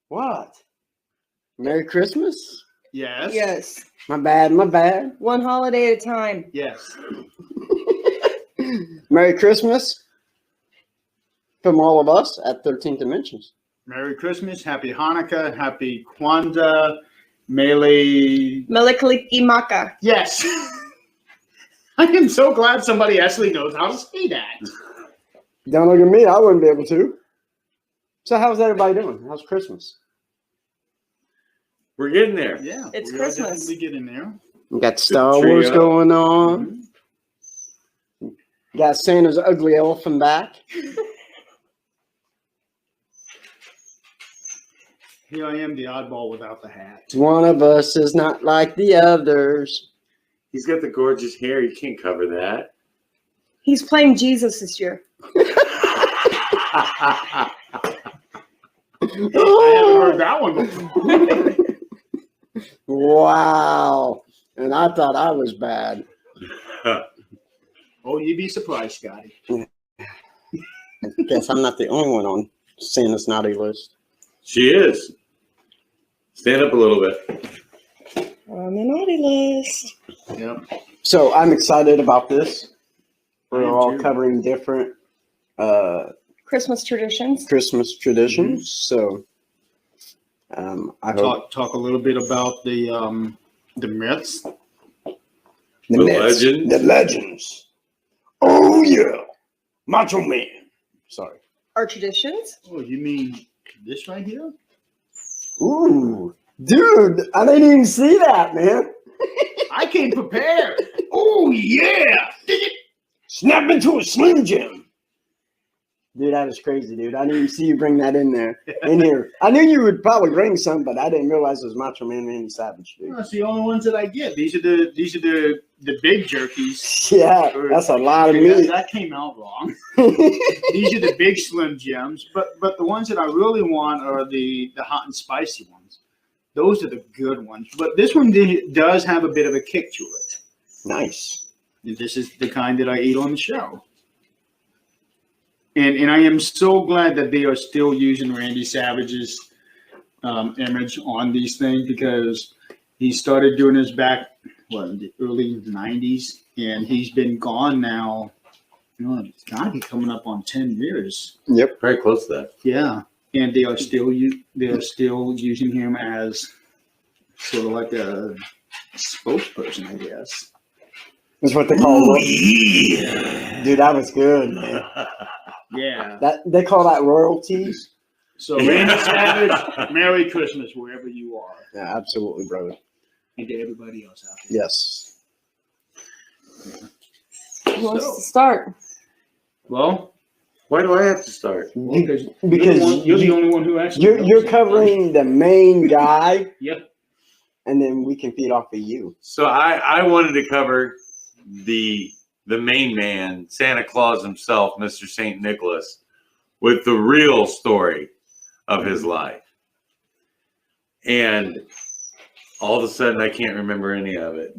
What? Merry Christmas? Yes. Yes. My bad. One holiday at a time. Yes. Merry Christmas from all of us at 13 Dimensions. Merry Christmas, Happy Hanukkah, Happy Kwanzaa, Mele. Melikalikimaka. Yes. I am so glad somebody actually knows how to say that. Don't look at me. I wouldn't be able to. So how's everybody doing? How's Christmas? We're getting there. Yeah. It's we Christmas. Are definitely getting there. We got Star tree Wars up. going on. Mm-hmm. Got Santa's ugly elephant back. Here I am, the oddball without the hat. One of us is not like the others. He's got the gorgeous hair. You can't cover that. He's playing Jesus this year. I haven't heard that one before. Wow. And I thought I was bad. Oh, you'd be surprised, Scotty. I guess I'm not the only one on Santa's naughty list. She is. Stand up a little bit. On the naughty list. Yep. So I'm excited about this. I We're am all too. covering different Christmas traditions. Christmas traditions. So I hope Talk a little bit about the myths. the myths, legends. the legends. Oh yeah, Macho Man. Sorry. Our traditions. Oh, you mean this right here? Ooh, dude, I didn't even see that, man. I came prepared. Oh yeah. Snap into a Slim Jim. Dude, that is crazy, dude. I didn't even see you bring that in here. I knew you would probably bring some, but I didn't realize it was Macho Man Randy Savage, dude. That's the only ones that I get. These are the big jerkies. Yeah, that's a lot of meat. That came out wrong. These are the big Slim Jims, but the ones that I really want are the hot and spicy ones. Those are the good ones. But this one does have a bit of a kick to it. Nice. This is the kind that I eat on the show. And I am so glad that they are still using Randy Savage's image on these things, because he started doing this back in the early 90s, and he's been gone now. It's got to be coming up on 10 years. Yep. Very close to that. Yeah, and they are still using him as sort of like a spokesperson, I guess. That's what they call it. Yeah. Dude, that was good, man. Yeah. That they call that royalties. So Randy Savage, Merry Christmas wherever you are, Yeah, absolutely, brother. and to everybody else out there. Yes. Who wants to start? Well, Why do I have to start? because Because you're the only one who actually you're knows it. covering the main guy, Yep. and then we can feed off of you. So I wanted to cover the main man, Santa Claus himself, Mr. St. Nicholas, with the real story of his life. And all of a sudden, I can't remember any of it.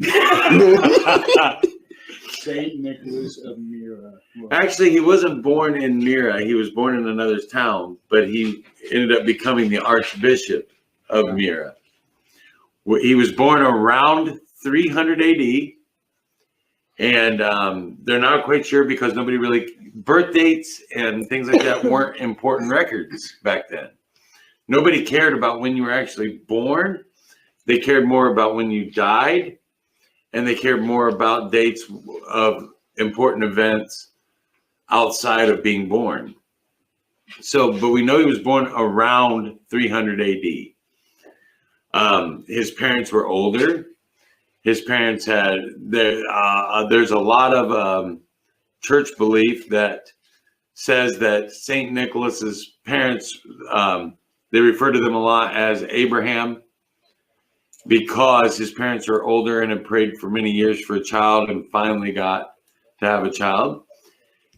Saint Nicholas of Myra. Actually, he wasn't born in Myra. He was born in another town, but he ended up becoming the Archbishop of Myra. He was born around 300 AD. And they're not quite sure, because nobody really, birth dates and things like that weren't important records back then. Nobody cared about when you were actually born. They cared more about when you died, and they cared more about dates of important events outside of being born. So, but we know he was born around 300 AD. His parents were older. His parents had, there's a lot of church belief that says that St. Nicholas's parents, they refer to them a lot as Abraham, because his parents were older and had prayed for many years for a child and finally got to have a child.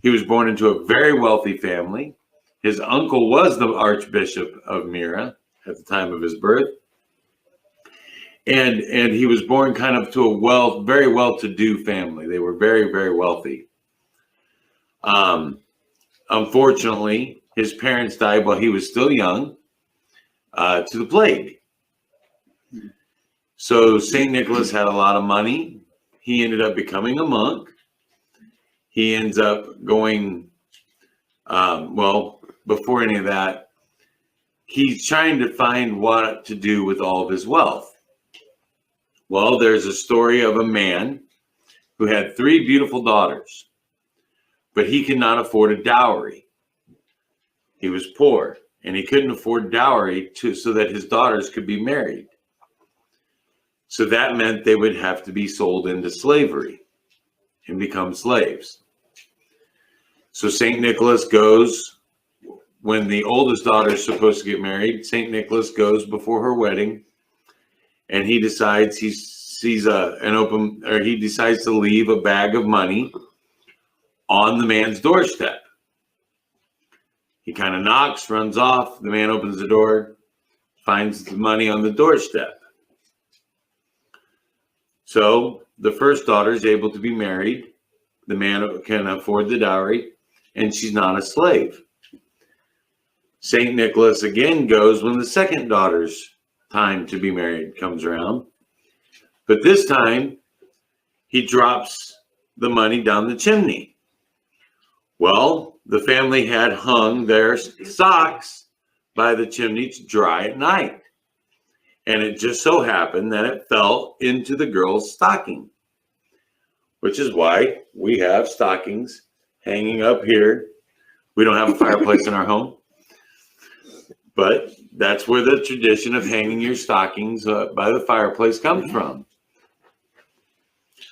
He was born into a very wealthy family. His uncle was the Archbishop of Myra at the time of his birth. And he was born kind of to a very well-to-do family. They were very, very wealthy. Unfortunately, his parents died while he was still young. to the plague. So St. Nicholas had a lot of money. He ended up becoming a monk. He ends up going, well, before any of that, he's trying to find what to do with all of his wealth. Well, there's a story of a man who had 3 beautiful daughters, but he could not afford a dowry. He was poor, and he couldn't afford dowry so that his daughters could be married. So that meant they would have to be sold into slavery and become slaves. So St. Nicholas goes, when the oldest daughter is supposed to get married, St. Nicholas goes before her wedding, and he decides he decides to leave a bag of money on the man's doorstep. He kind of knocks, runs off. The man opens the door, finds the money on the doorstep. So the first daughter is able to be married. The man can afford the dowry, and she's not a slave. St. Nicholas again goes when the second daughter's time to be married comes around. But this time, he drops the money down the chimney. Well, the family had hung their socks by the chimney to dry at night. And it just so happened that it fell into the girl's stocking, which is why we have stockings hanging up here. We don't have a fireplace in our home, but that's where the tradition of hanging your stockings by the fireplace comes from.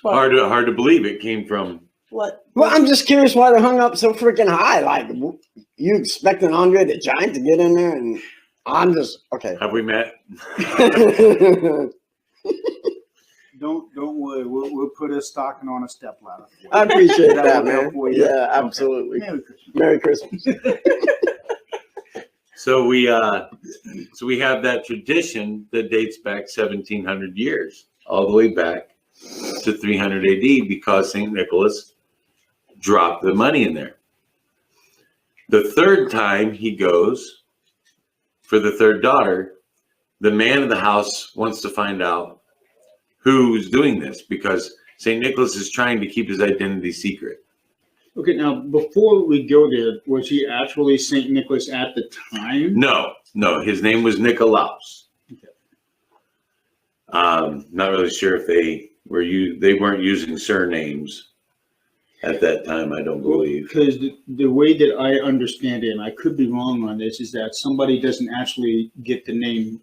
What? Hard to believe it came from. What? Well, I'm just curious why they're hung up so freaking high. Like, you expecting Andre the Giant to get in there? And I'm just, okay. Have we met? Don't worry. We'll put a stocking on a stepladder. I appreciate that, That'll man. help for you. Yeah, absolutely. Merry Christmas. Merry Christmas. So we have that tradition that dates back 1,700 years, all the way back to 300 AD, because St. Nicholas dropped the money in there. The third time he goes for the third daughter, the man of the house wants to find out who's doing this, because St. Nicholas is trying to keep his identity secret. Okay, now before we go there, was he actually St. Nicholas at the time? No, his name was Nicolaus. Okay. Not really sure if they weren't using surnames at that time, I don't believe. Because the way that I understand it, and I could be wrong on this, is that somebody doesn't actually get the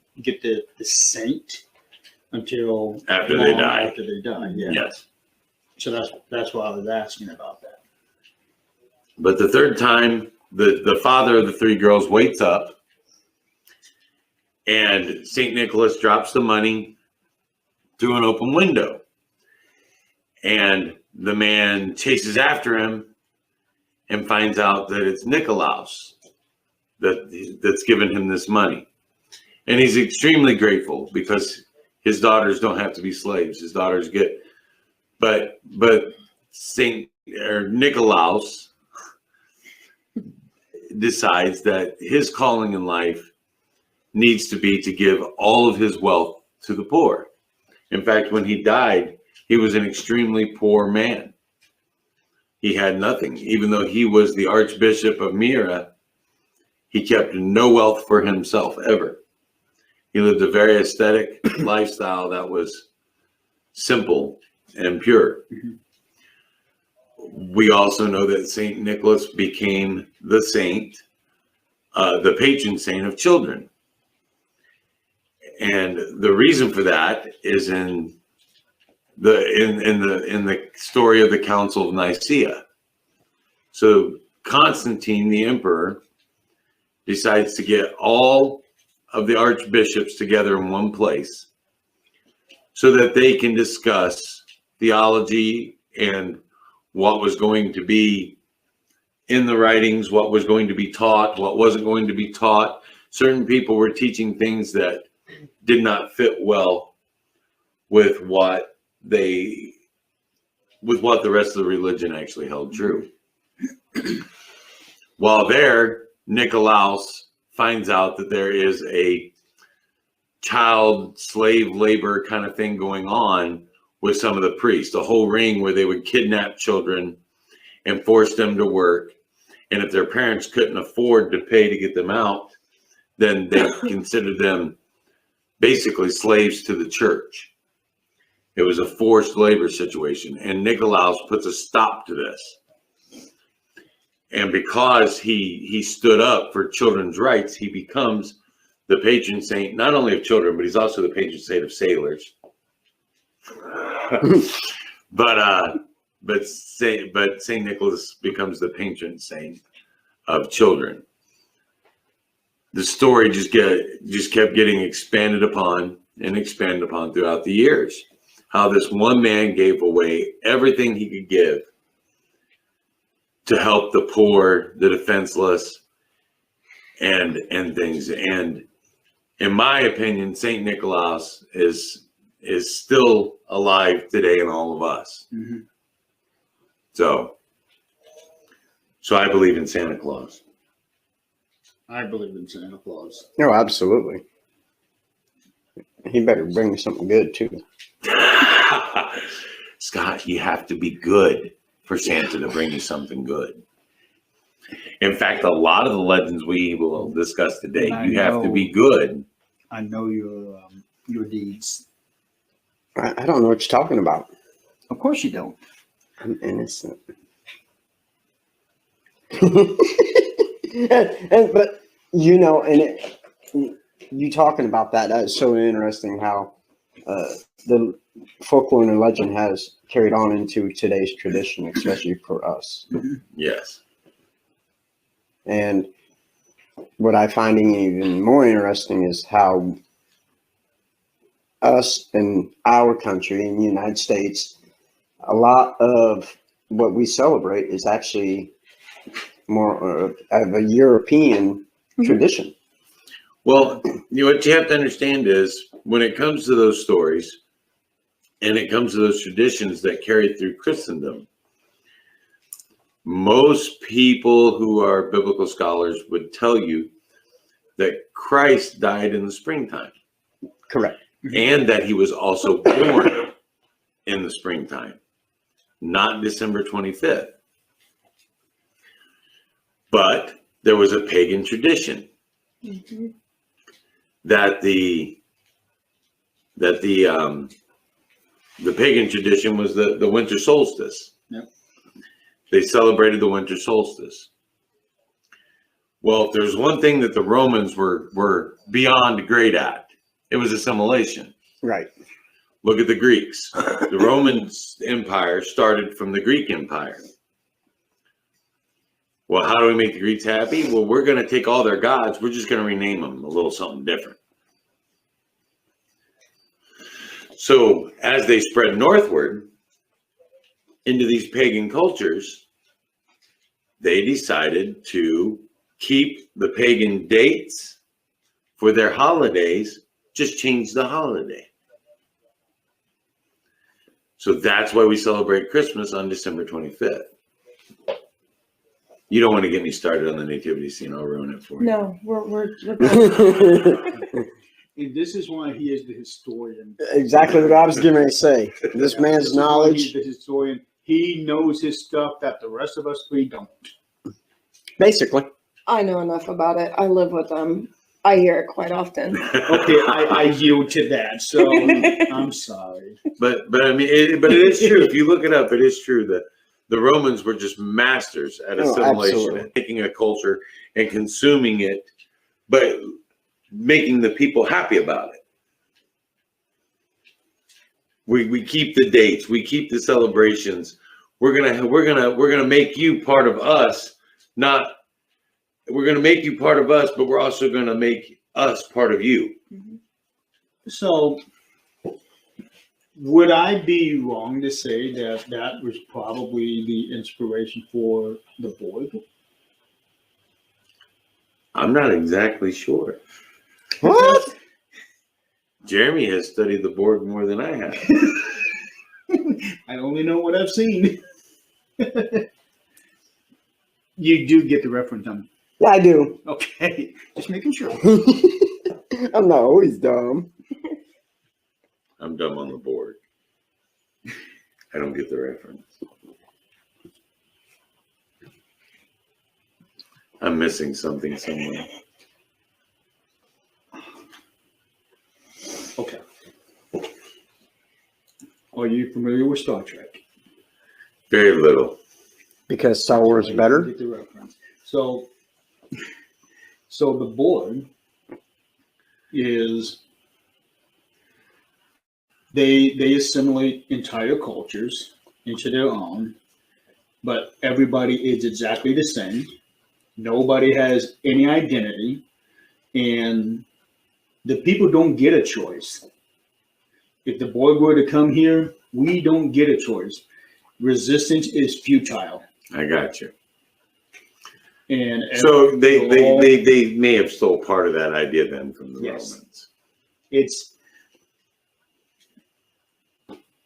saint until After they die. After they die, yeah. Yes. So that's why I was asking about that. But the third time, the father of the 3 girls waits up, and St. Nicholas drops the money through an open window. And the man chases after him and finds out that it's Nicolaus that's given him this money. And he's extremely grateful, because his daughters don't have to be slaves. His daughters get, but Nicolaus decides that his calling in life needs to be to give all of his wealth to the poor. In fact, when he died, he was an extremely poor man. He had nothing. Even though he was the Archbishop of Myra, he kept no wealth for himself ever. He lived a very aesthetic lifestyle that was simple and pure. Mm-hmm. We also know that St. Nicholas became the saint, the patron saint of children. And the reason for that is in the story of the Council of Nicaea. So Constantine, the emperor, decides to get all of the archbishops together in one place so that they can discuss theology and what was going to be in the writings, what was going to be taught, what wasn't going to be taught. Certain people were teaching things that did not fit well with what the rest of the religion actually held true. While there, Nicolaus finds out that there is a child slave labor kind of thing going on with some of the priests, the whole ring where they would kidnap children and force them to work. And if their parents couldn't afford to pay to get them out, then they considered them basically slaves to the church. It was a forced labor situation. And Nicolaus puts a stop to this. And because he stood up for children's rights, he becomes the patron saint, not only of children, but he's also the patron saint of sailors. but Saint Nicholas becomes the patron saint of children. The story just kept getting expanded upon throughout the years. How this one man gave away everything he could give to help the poor, the defenseless, and things. And in my opinion, Saint Nicholas is still alive today in all of us. Mm-hmm. So I believe in Santa Claus. I believe in Santa Claus. No, absolutely. He better bring me something good too. Scott, you have to be good for Santa to bring you something good. In fact, a lot of the legends we will discuss today, you have to be good. I know your deeds. I don't know what you're talking about. Of course you don't. I'm innocent. But you know, you talking about that is so interesting how the folklore and legend has carried on into today's tradition, especially for us. Yes. And what I finding even more interesting is how us in our country, in the United States, a lot of what we celebrate is actually more of a European tradition. Well, what you have to understand is when it comes to those stories and it comes to those traditions that carry through Christendom, most people who are biblical scholars would tell you that Christ died in the springtime. Correct. And that he was also born in the springtime, not December 25th. But there was a pagan tradition that the pagan tradition was the winter solstice. Yep. They celebrated the winter solstice. Well, if there's one thing that the Romans were beyond great at, it was assimilation. Right. Look at the Greeks. The Roman Empire started from the Greek Empire. Well, how do we make the Greeks happy? Well, we're going to take all their gods. We're just going to rename them a little something different. So as they spread northward into these pagan cultures, they decided to keep the pagan dates for their holidays, just change the holiday. So that's why we celebrate Christmas on December 25th. You don't want to get me started on the nativity scene. I'll ruin it for you. No, we're And this is why he is the historian. Exactly what I was getting ready to say. This man's This is why knowledge. he's the historian. He knows his stuff that the rest of us we don't. Basically. I know enough about it. I live with them. I hear it quite often. Okay, I yield to that. So I'm sorry. But I mean, it is true. If you look it up, it is true that the Romans were just masters at assimilation, absolutely. at taking a culture and consuming it, but making the people happy about it. We keep the dates, we keep the celebrations. We're gonna make you part of us. We're gonna make you part of us, but we're also gonna make us part of you. So would I be wrong to say that that was probably the inspiration for the Borg? I'm not exactly sure. What? Jeremy has studied the Borg more than I have. I only know what I've seen. You do get the reference, Yeah, I do. okay. Just making sure. I'm not always dumb. I'm dumb on the board. I don't get the reference. I'm missing something somewhere. Okay. Are you familiar with Star Trek? Very little. Because Star Wars is better. Get the reference. So the board is they assimilate entire cultures into their own, but everybody is exactly the same. Nobody has any identity, and the people don't get a choice. If the board were to come here, we don't get a choice. Resistance is futile. I got you. And So they may have stole part of that idea then from the Yes. Romans.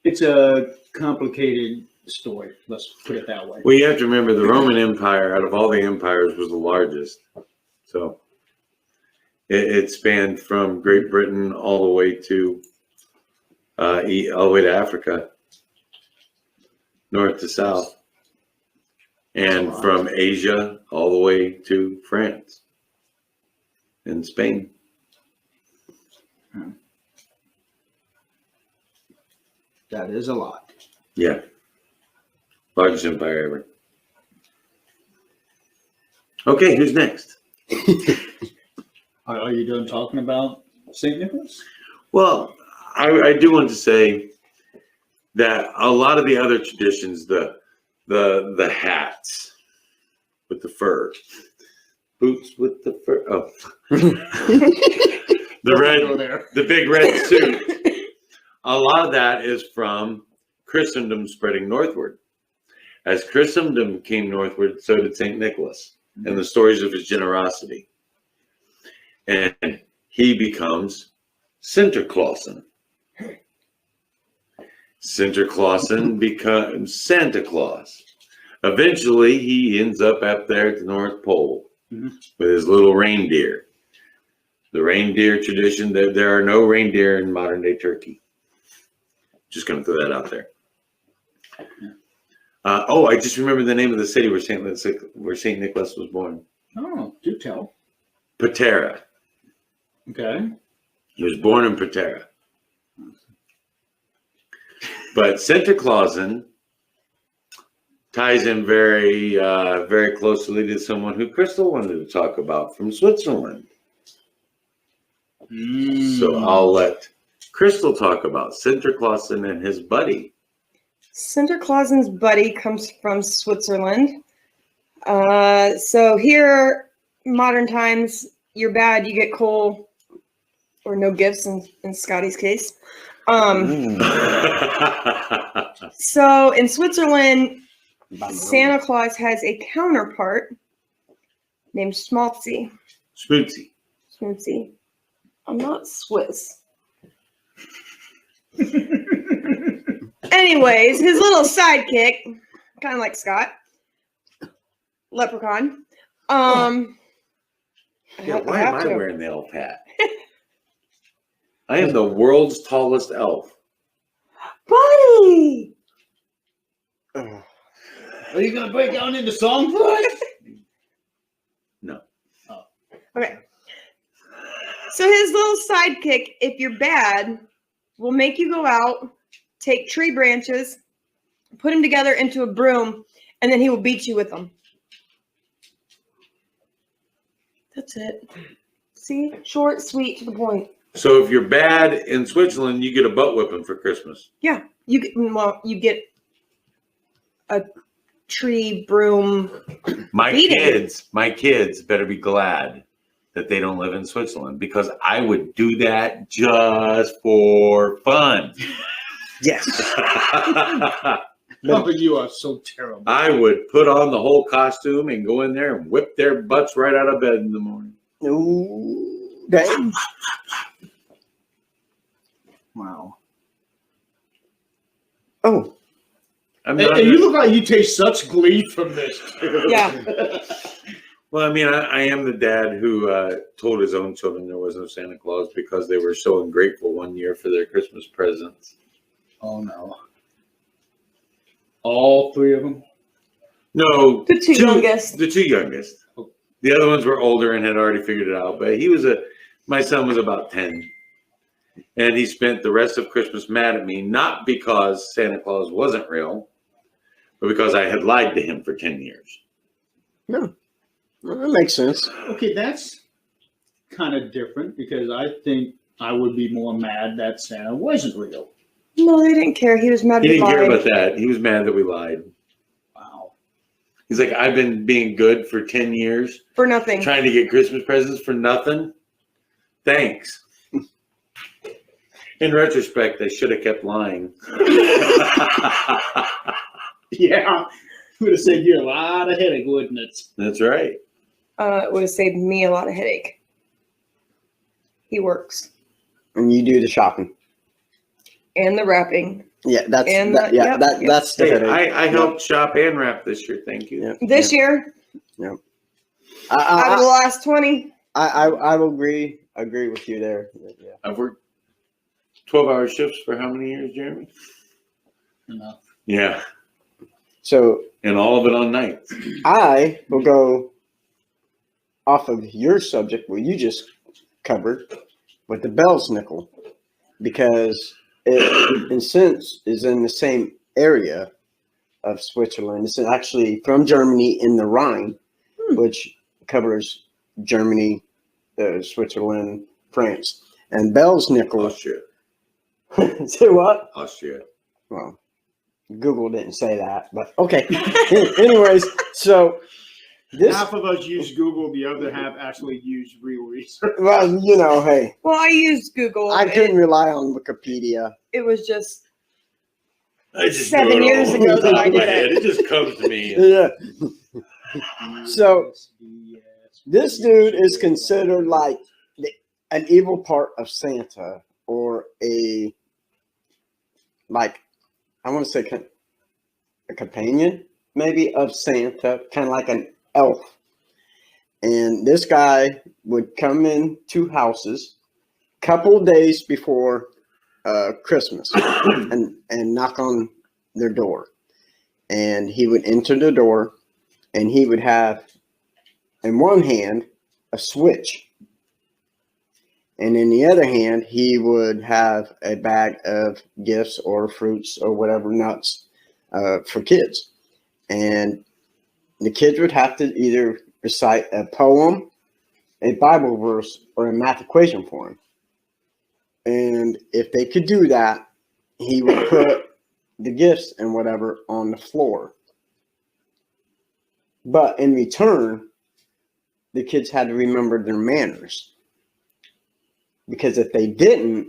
It's a complicated story. Let's put it that way. Well, you have to remember the Roman Empire, out of all the empires, was the largest. So it spanned from Great Britain all the way to Africa, north to south, and from Asia all the way to France and Spain. That is a lot. Yeah. Largest empire ever. Okay, who's next? Are you done talking about St. Nicholas? Well, I do want to say that a lot of the other traditions, the hats with the fur, boots with the fur, the big red suit. A lot of that is from Christendom spreading northward. As Christendom came northward, so did St. Nicholas and the stories of his generosity. And he becomes Sinterklaasen. Sinterklaasen becomes Santa Claus. Eventually, he ends up there at the North Pole with his little reindeer. The reindeer tradition, there are no reindeer in modern day Turkey. Just going to throw that out there. I just remember the name of the city where St. Nicholas was born. Oh, do tell. Patera. Okay. He was born in Patera. But Sinterklaasen ties in very, very closely to someone who Crystal wanted to talk about from Switzerland. So I'll let Crystal talk about Sinterklaasen and his buddy. Sinterklaasen's buddy comes from Switzerland. So here, modern times, you're bad, you get coal or no gifts in Scotty's case. So in Switzerland, Santa Claus has a counterpart named Schmaltzy. Schmaltzy. I'm not Swiss. Anyways, his little sidekick, kind of like Scott, leprechaun. Why am I wearing the elf hat? I am the world's tallest elf. Buddy! Are you going to break down into song for us? No. Oh. Okay. So his little sidekick, if you're bad, will make you go out, take tree branches, put them together into a broom, and then he will beat you with them. That's it. See? Short, sweet, to the point. So if you're bad in Switzerland, you get a butt whipping for Christmas. Yeah. You get a tree broom. My beating. kids better be glad that they don't live in Switzerland, because I would do that just for fun. Yes. No, but you are so terrible. I would put on the whole costume and go in there and whip their butts right out of bed in the morning. No. Dang. Wow. Oh. And you look like you take such glee from this. Yeah. Well, I mean, I am the dad who told his own children there was no Santa Claus because they were so ungrateful one year for their Christmas presents. Oh no. All three of them? No, The two youngest. The two youngest. The other ones were older and had already figured it out. But my son was about 10. And he spent the rest of Christmas mad at me, not because Santa Claus wasn't real, but because I had lied to him for 10 years. No, that makes sense. Okay, that's kind of different because I think I would be more mad that Santa wasn't real. No, they didn't care. He was mad. He we didn't care lied. about that. He was mad that we lied. Wow. He's like, I've been being good for 10 years, For nothing. trying to get Christmas presents for nothing. Thanks. In retrospect, I should have kept lying. Yeah. Would have saved you a lot of headache, wouldn't it? That's right. It would have saved me a lot of headache. He works. And you do the shopping. And the wrapping. Yeah, that's And that, the- yeah, yep, that yep. that's the Hey, headache. I helped shop and wrap this year. Thank you. Yeah. This year, out of the I, last 20. I will agree with you there. Yeah. I've worked 12-hour shifts for how many years, Jeremy? Enough. Yeah. So And all of it on nights. I will go off of your subject, what you just covered, with the Belsnickel, because it, in sense, is in the same area of Switzerland. It's actually from Germany in the Rhine, which covers Germany, Switzerland, France, and Belsnickel. Austria. Say what? Austria. Well, Google didn't say that, but okay. Anyways, so this, Half of us use Google, the other half actually use real research. well, you know, hey, Well, I used Google. I couldn't rely on Wikipedia. It was just I just 7 know it years all ago off the that top I of my did it. head. It just comes to me. Yeah. So this dude is considered like an evil part of Santa, or I want to say a companion maybe of Santa, kind of like an elf. And this guy would come into houses couple days before Christmas and knock on their door. And he would enter the door, and he would have in one hand a switch, and in the other hand he would have a bag of gifts or fruits or whatever, nuts, for kids. And the kids would have to either recite a poem, a Bible verse, or a math equation for him. And if they could do that, he would put the gifts and whatever on the floor. But in return, the kids had to remember their manners. Because if they didn't,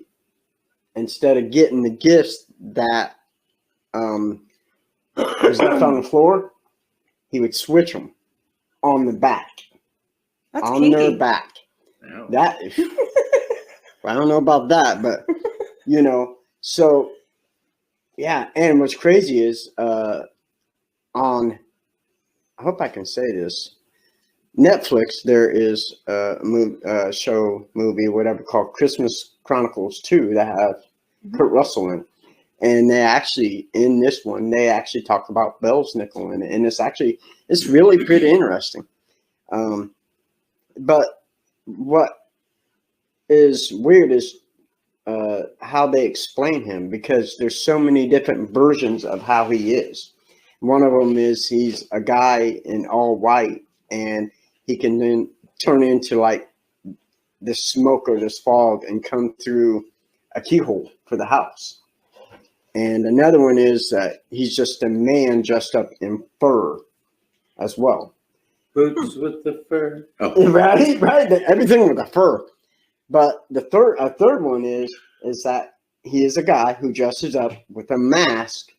instead of getting the gifts that was left on the floor, he would switch them on the back. that's on kinky. their back. Wow. That, I don't know about that, but, you know, so, yeah. And what's crazy is on, I hope I can say this, Netflix, there is a movie, whatever, called Christmas Chronicles 2 that have Kurt Russell in. And they actually, in this one, they actually talk about Belsnickel in it. And it's really pretty interesting. But what is weird is how they explain him, because there's so many different versions of how he is. One of them is he's a guy in all white, and he can then turn into like this smoke or this fog and come through a keyhole for the house. And another one is that he's just a man dressed up in fur as well. Boots with the fur. Oh. Right. Everything with the fur. But a third one is that he is a guy who dresses up with a mask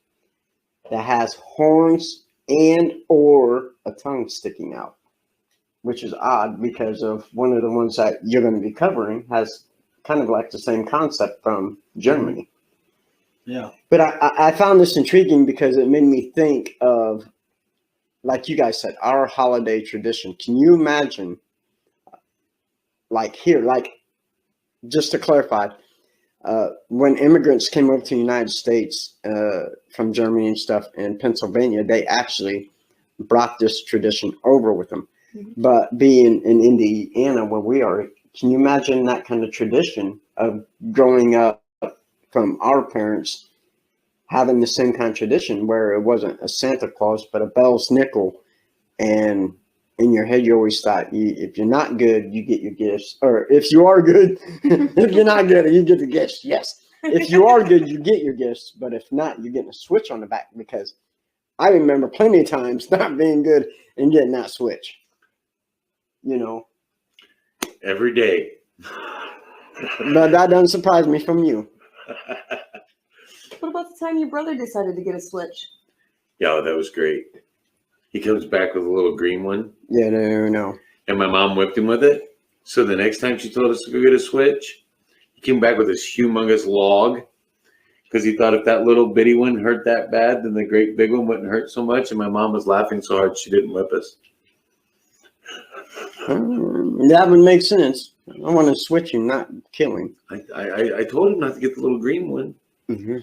that has horns and or a tongue sticking out, which is odd because of one of the ones that you're going to be covering has kind of like the same concept from Germany. Yeah. But I found this intriguing because it made me think of like you guys said, our holiday tradition. Can you imagine, like here, like just to clarify, when immigrants came over to the United States from Germany and stuff in Pennsylvania, they actually brought this tradition over with them. But being in Indiana, where we are, can you imagine that kind of tradition of growing up from our parents having the same kind of tradition where it wasn't a Santa Claus, but a Belsnickel, and in your head you always thought, if you're not good, you get your gifts, or if you are good, if you're not good, you get the gifts. Yes, if you are good, you get your gifts, but if not, you're getting a switch on the back. Because I remember plenty of times not being good and getting that switch. You know, Every day. but that doesn't surprise me from you. What about the time your brother decided to get a Switch? Yeah, that was great. He comes back with a little green one, Yeah, no. and my mom whipped him with it. So the next time she told us to go get a Switch, he came back with this humongous log because he thought if that little bitty one hurt that bad, then the great big one wouldn't hurt so much. And my mom was laughing so hard she didn't whip us. That would make sense. I want to switch him, not kill him. I told him not to get the little green one. Mm-hmm.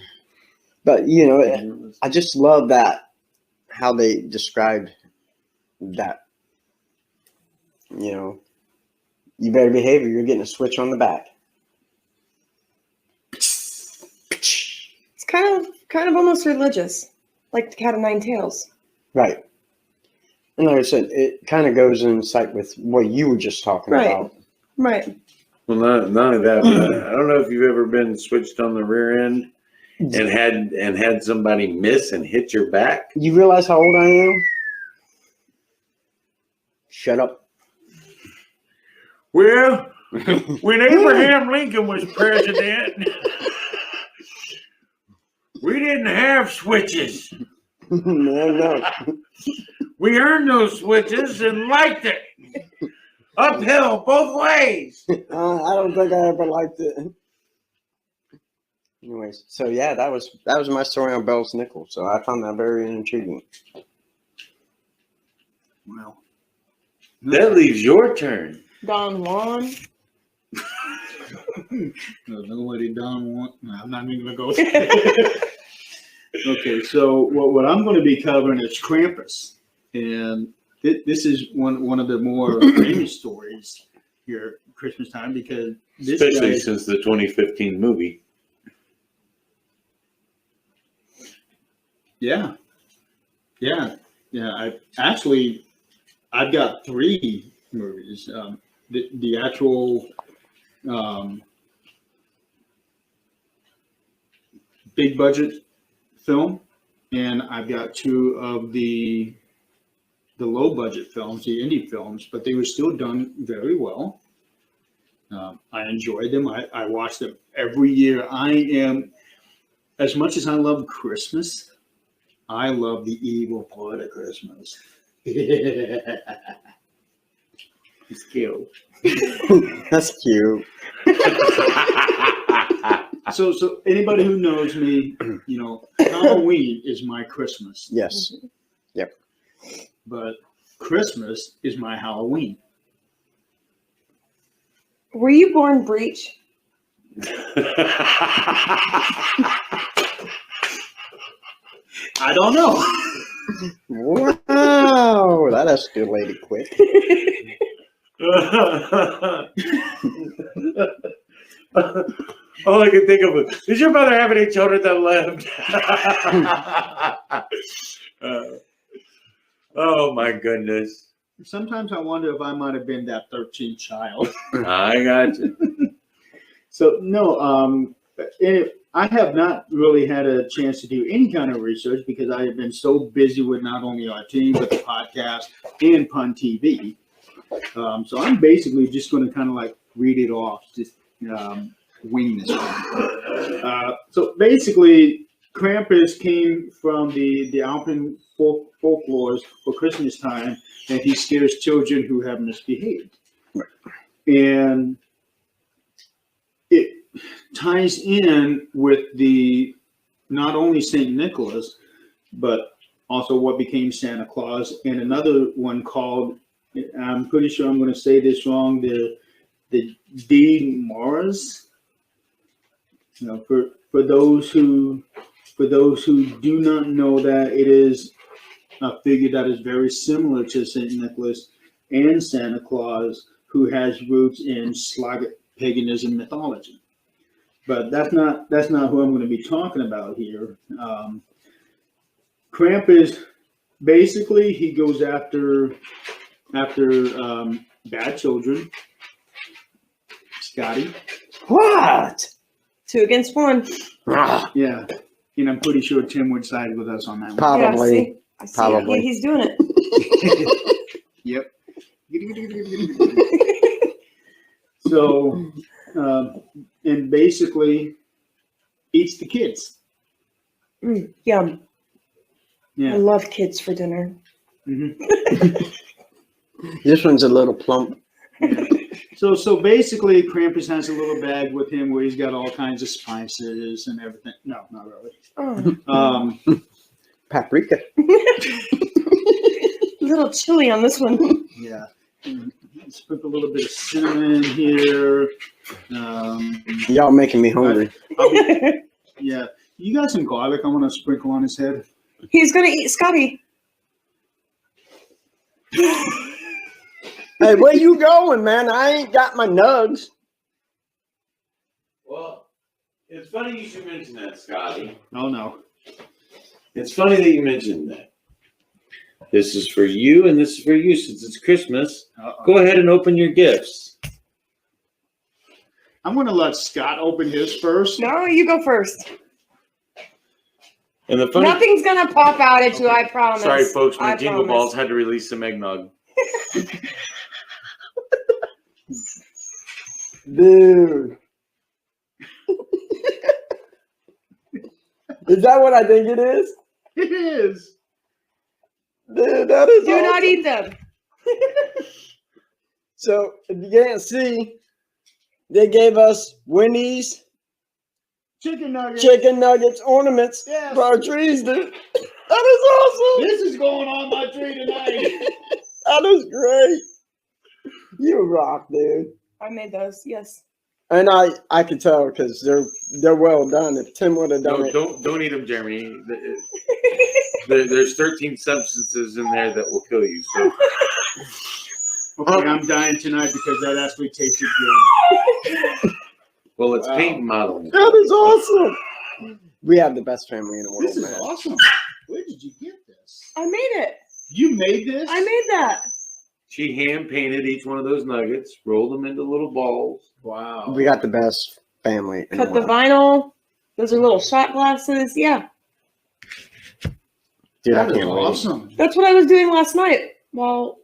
But, you know, I just love that, how they described that. You know, you better behave or you're getting a switch on the back. It's kind of almost religious, like the Cat of Nine Tails. Right. And like I said, it kind of goes in sight with what you were just talking about. Right. Well, not only that, but I don't know if you've ever been switched on the rear end and had somebody miss and hit your back. You realize how old I am? Shut up. Well, when Abraham Lincoln was president, we didn't have switches. No. We earned those switches and liked it. Uphill, both ways. I don't think I ever liked it. Anyways, so yeah, that was my story on Belsnickel. So I found that very intriguing. Well, That leaves your turn. Don Juan. no, nobody done want. No, I'm not even gonna go there. Okay, so what I'm going to be covering is Krampus, and this is one of the more famous stories here at Christmas time, because this Especially guy, since the 2015 movie. yeah. I've got 3 movies. The actual big budget film, and I've got 2 of the low budget films, the indie films, but they were still done very well. I enjoyed them. I watch them every year. As much as I love Christmas, I love the evil part of Christmas. It's cute. That's cute. So anybody who knows me, you know, Halloween is my Christmas. Yes. Yep. But Christmas is my Halloween. Were you born breech? I don't know. Wow, that escalated quick. All I can think of is, does your mother have any children that lived? Oh my goodness. Sometimes I wonder if I might have been that 13th child. I got you. So no, I have not really had a chance to do any kind of research because I have been so busy with not only our team but the podcast and Pun TV. So I'm basically just going to kind of like read it off, just wing this one. So basically, Krampus came from the Alpine folklores for Christmas time, and he scares children who have misbehaved. Right. And it ties in with the not only Saint Nicholas, but also what became Santa Claus, and another one called, I'm pretty sure I'm going to say this wrong, the D Mars. You know, for those who do not know that, it is a figure that is very similar to Saint Nicholas and Santa Claus, who has roots in Slavic paganism mythology. But that's not who I'm going to be talking about here. Krampus, basically, he goes after bad children. Scotty. What? 2 against 1. Ah, Yeah. And I'm pretty sure Tim would side with us on that one. Probably. Yeah, see? I see. Probably. Yeah, he's doing it. Yep. So, and basically eats the kids. Yum. I Yeah. love kids for dinner. This one's a little plump. Yeah. So basically, Krampus has a little bag with him where he's got all kinds of spices and everything. No, not really. Oh, Paprika. a little chilly on this one. Yeah. Sprinkle a little bit of cinnamon here. Y'all making me hungry. Yeah. You got some garlic I want to sprinkle on his head. He's gonna eat Scotty. Hey, where you going, man? I ain't got my nugs. Well, it's funny you should mention that, Scotty. Oh, no. It's funny that you mentioned that. This is for you, and this is for you since it's Christmas. Uh-oh. Go ahead and open your gifts. I'm going to let Scott open his first. No, you go first. And the funny, Nothing's gonna pop out at you, I promise. sorry folks, my I Jingle promise. Balls had to release some eggnog. Dude. Is that what I think it is? It is. Dude, that is Do not awesome. eat them. So, if you can't see, they gave us Wendy's Chicken nuggets. chicken nuggets ornaments Yes. for our trees, dude. That is awesome. This is going on my tree tonight. That is great. You rock, dude. I made those, yes. And I could tell because they're well done. If Tim would have done it, Don't eat them, Jeremy. There's 13 substances in there that will kill you. So Okay, I'm dying tonight because that actually tasted good. well, it's Wow. paint modeling. that is awesome. We have the best family in the world, This is man. awesome. Where did you get this? I made it. You made this? I made that. She hand painted each one of those nuggets, rolled them into little balls. Wow. We got the best family in Cut the the world. vinyl. Those are little shot glasses. Yeah. Dude, I That is can't wait. awesome. That's what I was doing last night while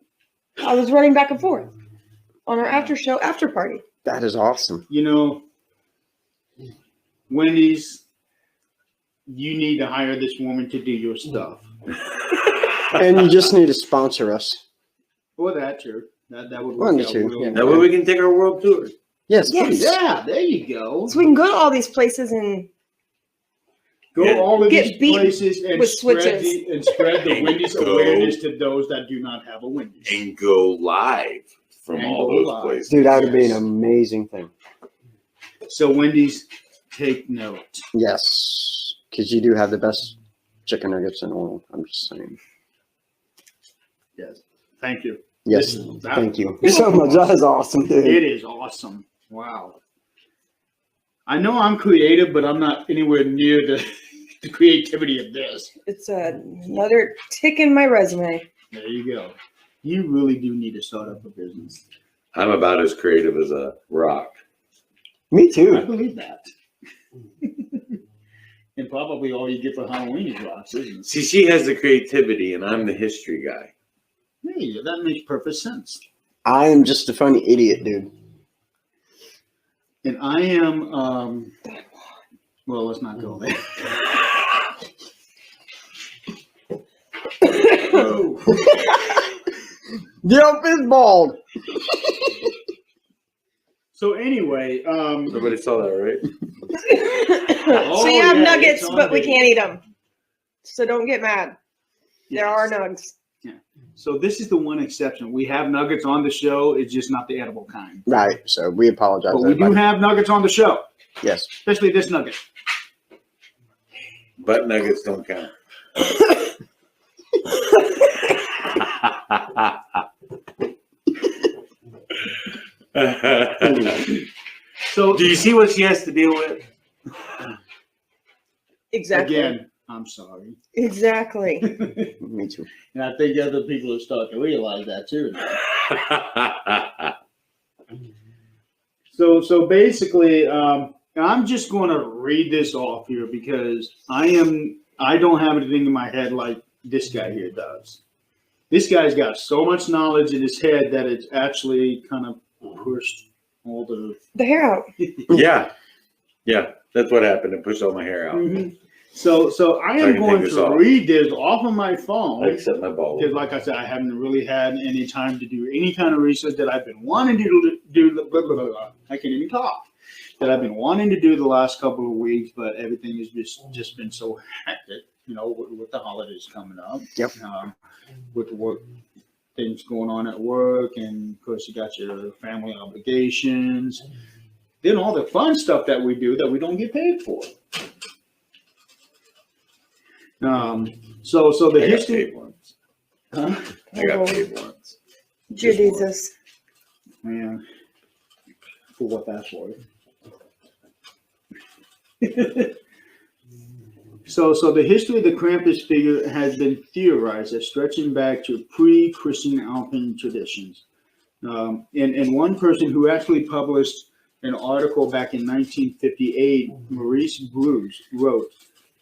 I was running back and forth on our after party. That is awesome. You know, Wendy's, you need to hire this woman to do your stuff. And you just need to sponsor us. Or that, sure. That would One work to out two, real yeah. That well. way we can take our world tour. Yes, Yes. please. Yeah, there you go. So we can go to all these places and Go Yeah. all of Get these beat places and with spread switches. the And Wendy's go. awareness to those that do not have a Wendy's. And go live from And all go those live. places. Dude, that would be an Yes. amazing thing. So Wendy's, take note. Yes, because you do have the best chicken nuggets in the world. I'm just saying. Yes. Thank you. Yes, That- thank you so much. That is awesome, dude. It is awesome. Wow. I know I'm creative, but I'm not anywhere near the creativity of this. it's another tick in my resume. There you go. You really do need to start up a business. I'm about as creative as a rock. Me I too. believe that. And probably all you get for Halloween is rocks, isn't it? See, she has the creativity, and I'm the history guy. Hey, that makes perfect sense. I am just a funny idiot, dude. And I am, well, let's not go there. Yep, it's bald. So anyway, Nobody saw that, right? So you have yeah, nuggets, it's on but we video. can't eat them. So don't get mad. There are nugs. So this is the one exception. We have nuggets on the show. It's just not the edible kind. Right. So we apologize. But we do everybody. have nuggets on the show, Yes. especially this nugget. Butt nuggets don't count. So Do you see what she has to deal with? Exactly. again, I'm sorry. Exactly. Me too. And I think other people are starting to realize that too. So basically, I'm just going to read this off here because I don't have anything in my head like this guy here does. This guy's got so much knowledge in his head that it's actually kind of pushed all the. The hair out. Yeah. Yeah. That's what happened. It pushed all my hair out. So I So I am can going take this to off. read this off of my phone. Except my ball. Because, like I said, I haven't really had any time to do any kind of research that I've been wanting to do. Blah, blah, blah, blah. I can't even talk. That I've been wanting to do the last couple of weeks, but everything has just been so hectic. With the holidays coming up. Yep. With the work things going on at work, and of course you got your family obligations. Then all the fun stuff that we do that we don't get paid for. So the I got history. paid once. Huh? I got paid once. Jesus. Man, for what that's worth. So the history of the Krampus figure has been theorized as stretching back to pre-Christian Alpine traditions. And one person who actually published an article back in 1958, Maurice Bruce, wrote,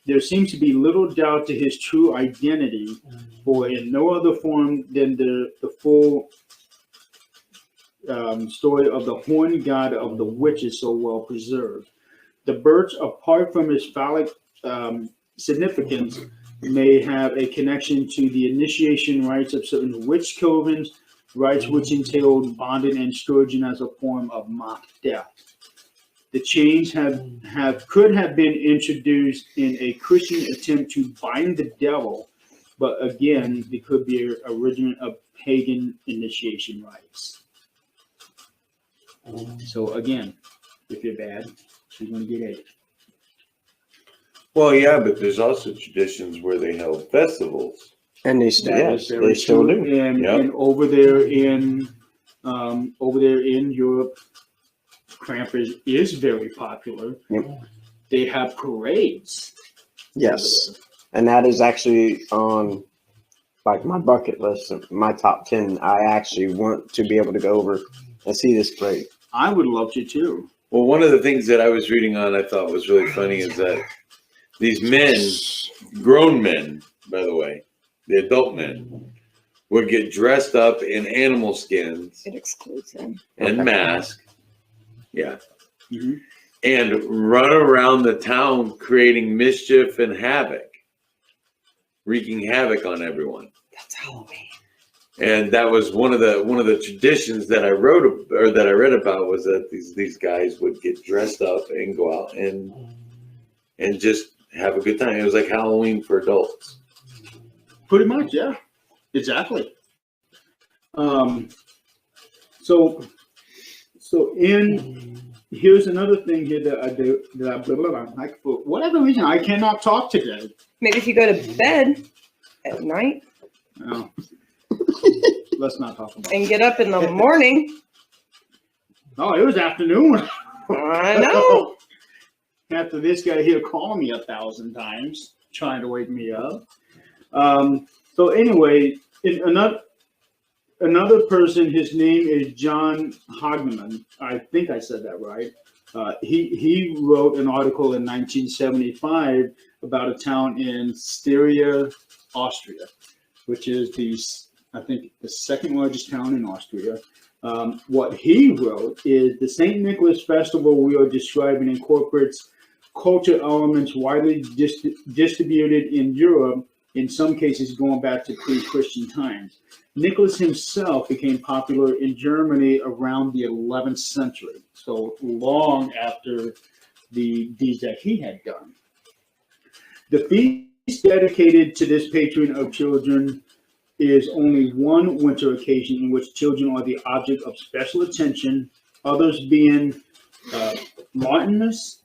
"There seems to be little doubt to his true identity, for in no other form than the full story of the horned god of the witches so well preserved. The birch, apart from its phallic significance, may have a connection to the initiation rites of certain witch covens, rites which entailed bonding and scourging as a form of mock death. The chains could have been introduced in a Christian attempt to bind the devil, but again, they could be a regiment of pagan initiation rites." So again, if you're bad, you're going to get AIDS. Well, yeah, but there's also traditions where they held festivals. And they still, That yes, is very they still true. do. And, Yep. and over there in Europe, Krampus is very popular. Yep. They have parades. Yes. And that is actually on like my bucket list of my top 10. I actually want to be able to go over and see this parade. I would love to too. Well, one of the things that I was reading on I thought was really funny is that these men, grown men, by the way, the adult men, would get dressed up in animal skins It excludes him. and Okay. mask. Yeah. Mhm. And run around the town creating mischief and havoc, wreaking havoc on everyone. That's Halloween. And that was one of the traditions that I wrote or that I read about was that these guys would get dressed up and go out and just have a good time. It was like Halloween for adults. Pretty much, yeah. Exactly. So here's another thing here that I do that I blah, blah, blah. For whatever reason I cannot talk today. Maybe if you go to bed at night No. Let's not talk about it. and get up in the morning. Oh, it was afternoon. I know. After this guy here called me 1,000 times trying to wake me up. So anyway, another person, his name is John Hogneman. I think I said that right. He wrote an article in 1975 about a town in Styria, Austria, which is I think the second largest town in Austria. What he wrote is the St. Nicholas Festival we are describing incorporates culture elements widely distributed in Europe, in some cases going back to pre-Christian times. Nicholas himself became popular in Germany around the 11th century, so long after the deeds that he had done. The feast feast dedicated to this patron of children is only one winter occasion in which children are the object of special attention, others being Martinmas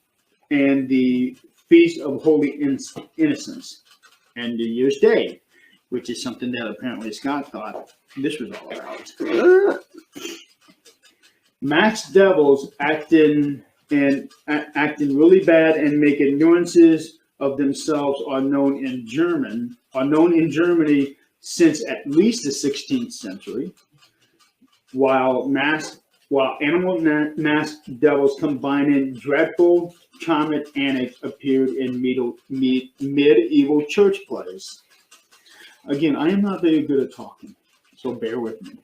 and the Feast of Holy Innocents and New Year's Day, which is something that apparently Scott thought this was all about. Max devils acting really bad and making nuances of themselves are known in Germany since at least the 16th century, while animal masked devils combining dreadful comic antics appeared in medieval church plays. Again, I am not very good at talking, so bear with me.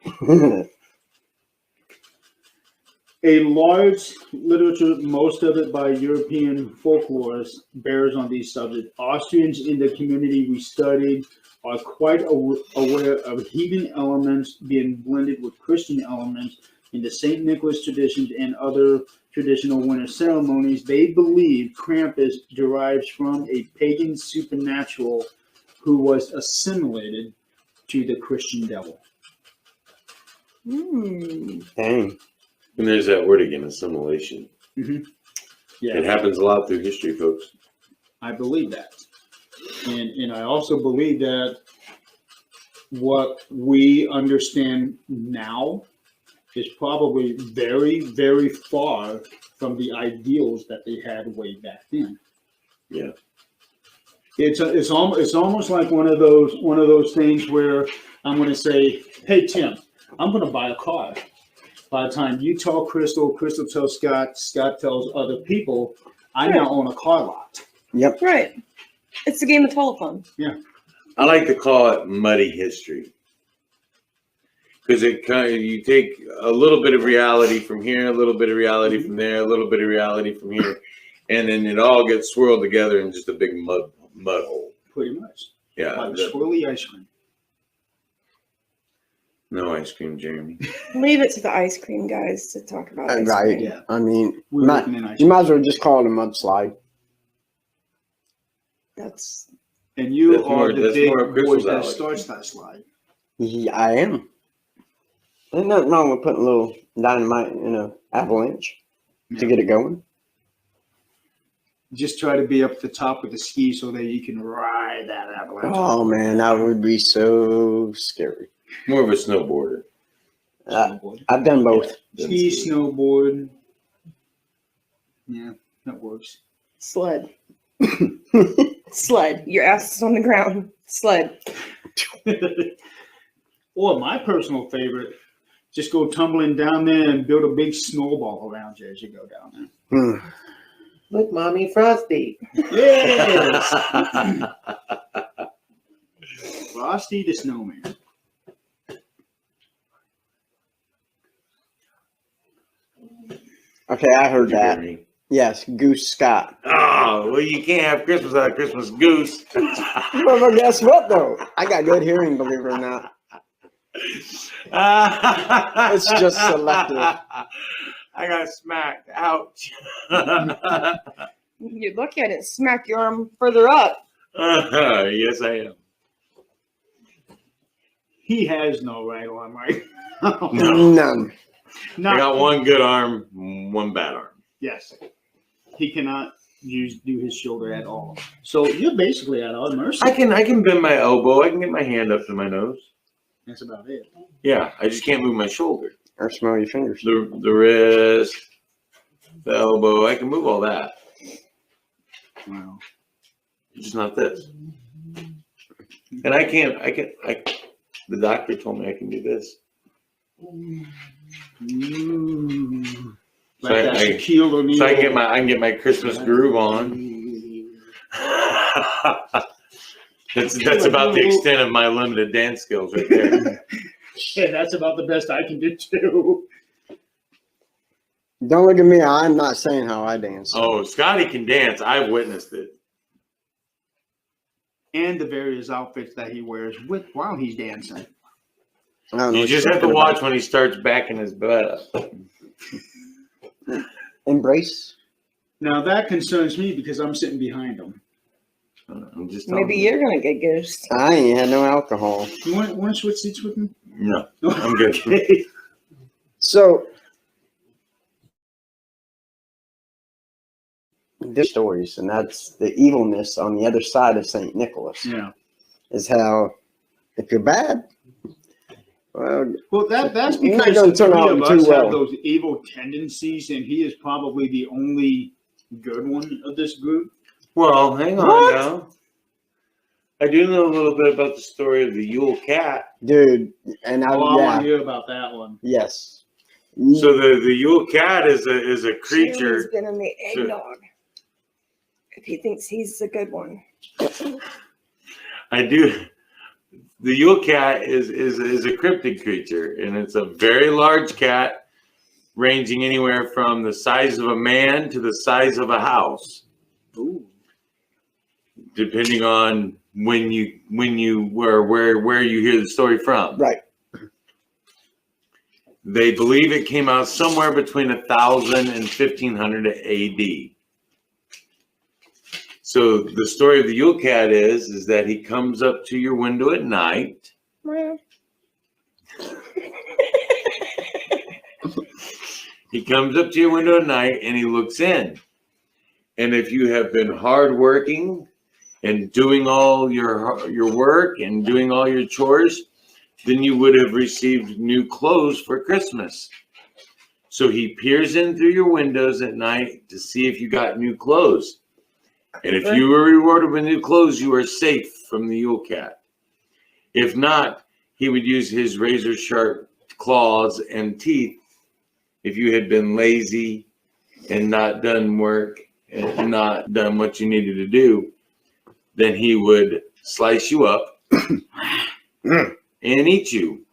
A large literature, most of it by European folklorists, bears on these subjects. Austrians in the community we studied are quite aware of heathen elements being blended with Christian elements in the St. Nicholas traditions and other traditional winter ceremonies. They believe Krampus derives from a pagan supernatural who was assimilated to the Christian devil. Dang. And there's that word again, assimilation. Mm-hmm. Yeah, It happens a lot through history, folks. I believe that. And I also believe that what we understand now is probably very, very far from the ideals that they had way back then. Yeah. It's almost like one of those things where I'm going to say, "Hey Tim, I'm going to buy a car." By the time you tell Crystal, Crystal tells Scott, Scott tells other people, I now own a car lot. Yep. Right. It's the game of telephone. Yeah. I like to call it muddy history. Because it kind of, you take a little bit of reality from here, a little bit of reality from there, a little bit of reality from here, and then it all gets swirled together in just a big mud hole. Pretty much. Yeah. Like swirly ice cream. No ice cream, Jeremy. Leave it to the ice cream guys to talk about ice Right. cream. Yeah. I mean, We're looking in ice you cream. might as well just call it a mudslide. That's And you That's are more- the that's big more boy Crystal's that alley. starts that slide. Yeah, I am. Ain't nothing wrong with putting a little dynamite in an avalanche to get it going. Just try to be up at the top with the ski so that you can ride that avalanche. Oh man, that would be so scary. More of a snowboarder. Snowboard. I've done both. Ski, snowboard. Yeah, that works. sled. Sled. Your ass is on the ground. Sled. Or my personal favorite, just go tumbling down there and build a big snowball around you as you go down there. Look, Mommy, Frosty. Yes! Frosty the Snowman. Okay, I heard that. Jeremy. Yes, Goose Scott. Oh, well, you can't have Christmas without a Christmas goose. Well, but guess what though? I got good hearing, believe it or not. It's just selective. I got smacked. Ouch. You're lucky I didn't smack your arm further up. Yes, I am. He has no right arm, right? No. None. I got one good arm, one bad arm. Yes. He cannot do his shoulder at all. So you're basically at our mercy. I can bend my elbow. I can get my hand up to my nose. That's about it. Yeah, I just can't move my shoulder. Or smell your fingers. The wrist, the elbow. I can move all that. Wow. Just not this. And I can't. The doctor told me I can do this. Ooh. So Like that Shaquille O'Neal. So I can get my Christmas groove on. That's about the extent of my limited dance skills right there. Yeah, that's about the best I can do too. Don't look at me. I'm not saying how I dance. Oh, Scotty can dance. I've witnessed it. And the various outfits that he wears while he's dancing. I don't know You what just you're have to talking watch about. when he starts backing his butt up. Embrace. Now that concerns me because I'm sitting behind him. I'm just telling Maybe you. you're gonna get ghosts. I ain't had no alcohol. You want to switch seats with me? No, I'm good. Okay. So, the stories, and that's the evilness on the other side of St. Nicholas, Yeah. is how if you're bad, well, Well, that's You're not because gonna the turn three out of too us well. have those evil tendencies, and he is probably the only good one of this group. Well, hang on What? now. I do know a little bit about the story of the Yule Cat. dude, and I want yeah, to hear about that one. yes. So the Yule Cat is a Jeremy's creature. been in the eggnog. If he thinks he's a good one. I do. The Yule Cat is a cryptid creature, and it's a very large cat, ranging anywhere from the size of a man to the size of a house, Ooh. depending on where you hear the story from. Right. They believe it came out somewhere between 1000 and 1500 AD. So the story of the Yule Cat is that he comes up to your window at night. He comes up to your window at night and he looks in. And if you have been hardworking and doing all your work and doing all your chores, then you would have received new clothes for Christmas. So he peers in through your windows at night to see if you got new clothes. And if you were rewarded with new clothes, you are safe from the Yule Cat. If not, he would use his razor sharp claws and teeth if you had been lazy and not done work and not done what you needed to do. Then he would slice you up and eat you.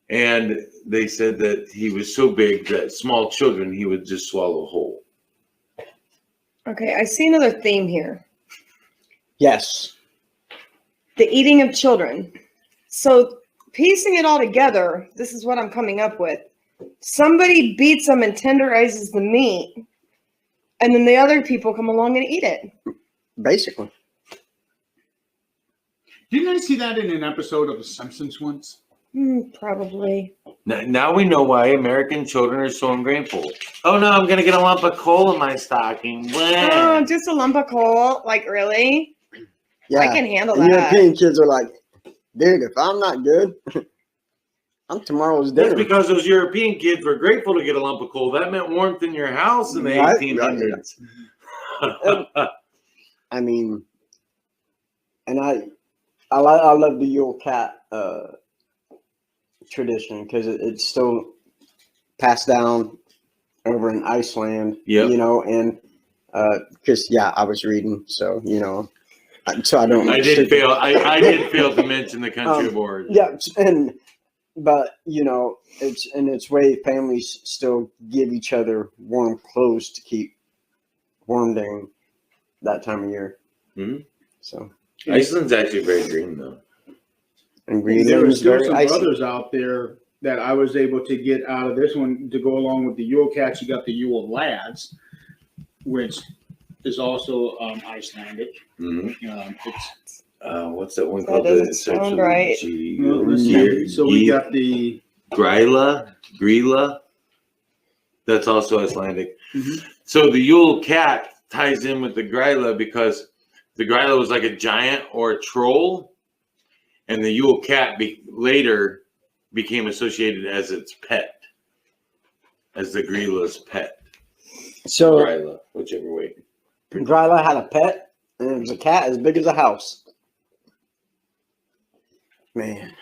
And they said that he was so big that small children he would just swallow whole. Okay, I see another theme here. Yes. The eating of children. So piecing it all together, this is what I'm coming up with. Somebody beats them and tenderizes the meat, and then the other people come along and eat it. Basically. Didn't I see that in an episode of The Simpsons once? Probably. Now we know why American children are so ungrateful. Oh no, I'm going to get a lump of coal in my stocking. Oh, just a lump of coal? Like, really? Yeah. I can handle And that. European kids are like, dude, if I'm not good, I'm tomorrow's That's dinner. because those European kids were grateful to get a lump of coal. That meant warmth in your house in the Right, 1800s. I mean, and I love the Yule Cat tradition because it's still passed down over in Iceland. Yep. You know, and because I was reading, so so I don't. I did fail to mention the country of origin. Yeah, but it's in its way, families still give each other warm clothes to keep warm during that time of year. Mhm. So Iceland's actually very green though. and There Greenland were is still very some icy. others out there that I was able to get out of this one to go along with the Yule Cats. You got the Yule Lads, which is also Icelandic. Mm-hmm. It's What's that one That called? doesn't sound right. well, let's see. So we got the Grilla. That's also Icelandic. Mhm. So the Yule Cat ties in with the Grilla because the Grilla was like a giant or a troll, and the Yule Cat later became associated as its pet, as the Grilla's pet. So Grilla, whichever way. Gryla had a pet, and it was a cat as big as a house. Man,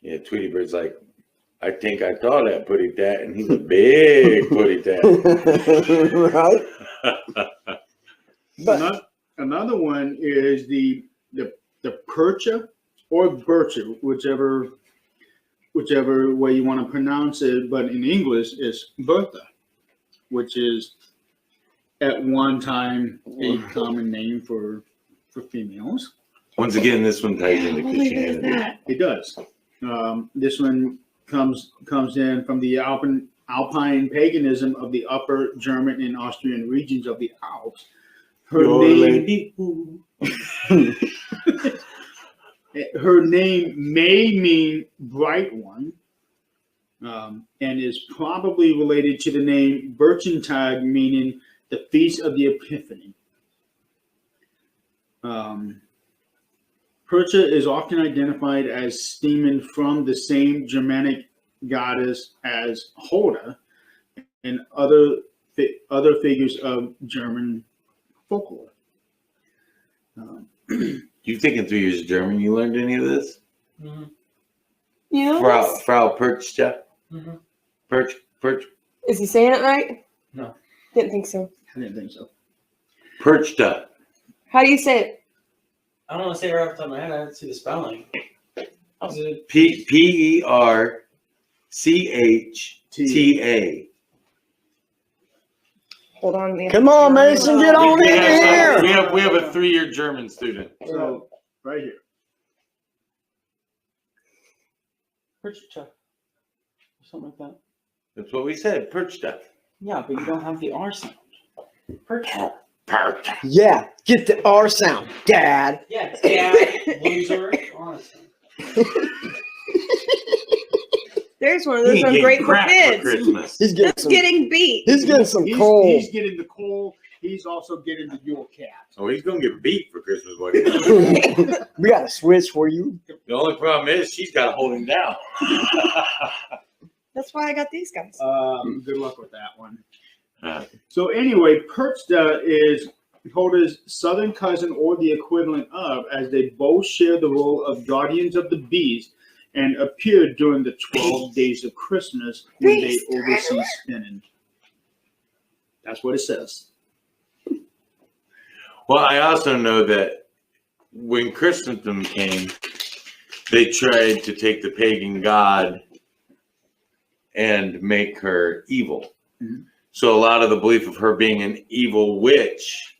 Yeah, Tweety Bird's like, I think I saw that putty tat, and he's a big putty tat. right? But another one is the percha or bircha, whichever way you want to pronounce it. But in English, it's Bertha, which is at one time a common name for females. Once again, this one ties into Holy is Christianity. that? It does. This one comes in from the Alpine paganism of the Upper German and Austrian regions of the Alps. Her Your name, lady. her name may mean bright one, and is probably related to the name Berchentag, meaning the feast of the Epiphany. Percha is often identified as stemming from the same Germanic goddess as Hulda and other figures of German folklore. You've taken 3 years of German. You learned any of this? Mm-hmm. You know, Frau Perchta? Mm-hmm. Perch? is he saying it right? No. Didn't think so. I didn't think so. Perchta. How do you say it? I don't want to say it right off the top of my head. I have to see the spelling. Is it Perchta. Hold on. we have Come to- on, Mason, get on in here. We have a 3-year German student. So, right here. Perchta? Something like that. That's what we said. Perchta. Yeah, but you don't have the R sound. Perchta. Perchta. Yeah, get the R sound, Dad. Yeah, dad, loser, honestly. There's one of those ungrateful kids. Christmas. He's getting That's some. getting beat. He's getting some He's coal. getting the coal. He's also getting the Yuletide Cat. Oh, he's gonna get beat for Christmas. What he does. We got a switch for you. The only problem is she's got to hold him down. That's why I got these guys. Good luck with that one. Uh, So anyway, Perchta is Hulda's southern cousin or the equivalent of, as they both share the role of guardians of the beast and appear during the 12 days of Christmas when they oversee spinning. That's what it says. Well, I also know that when Christendom came, they tried to take the pagan god and make her evil. Mhm. So a lot of the belief of her being an evil witch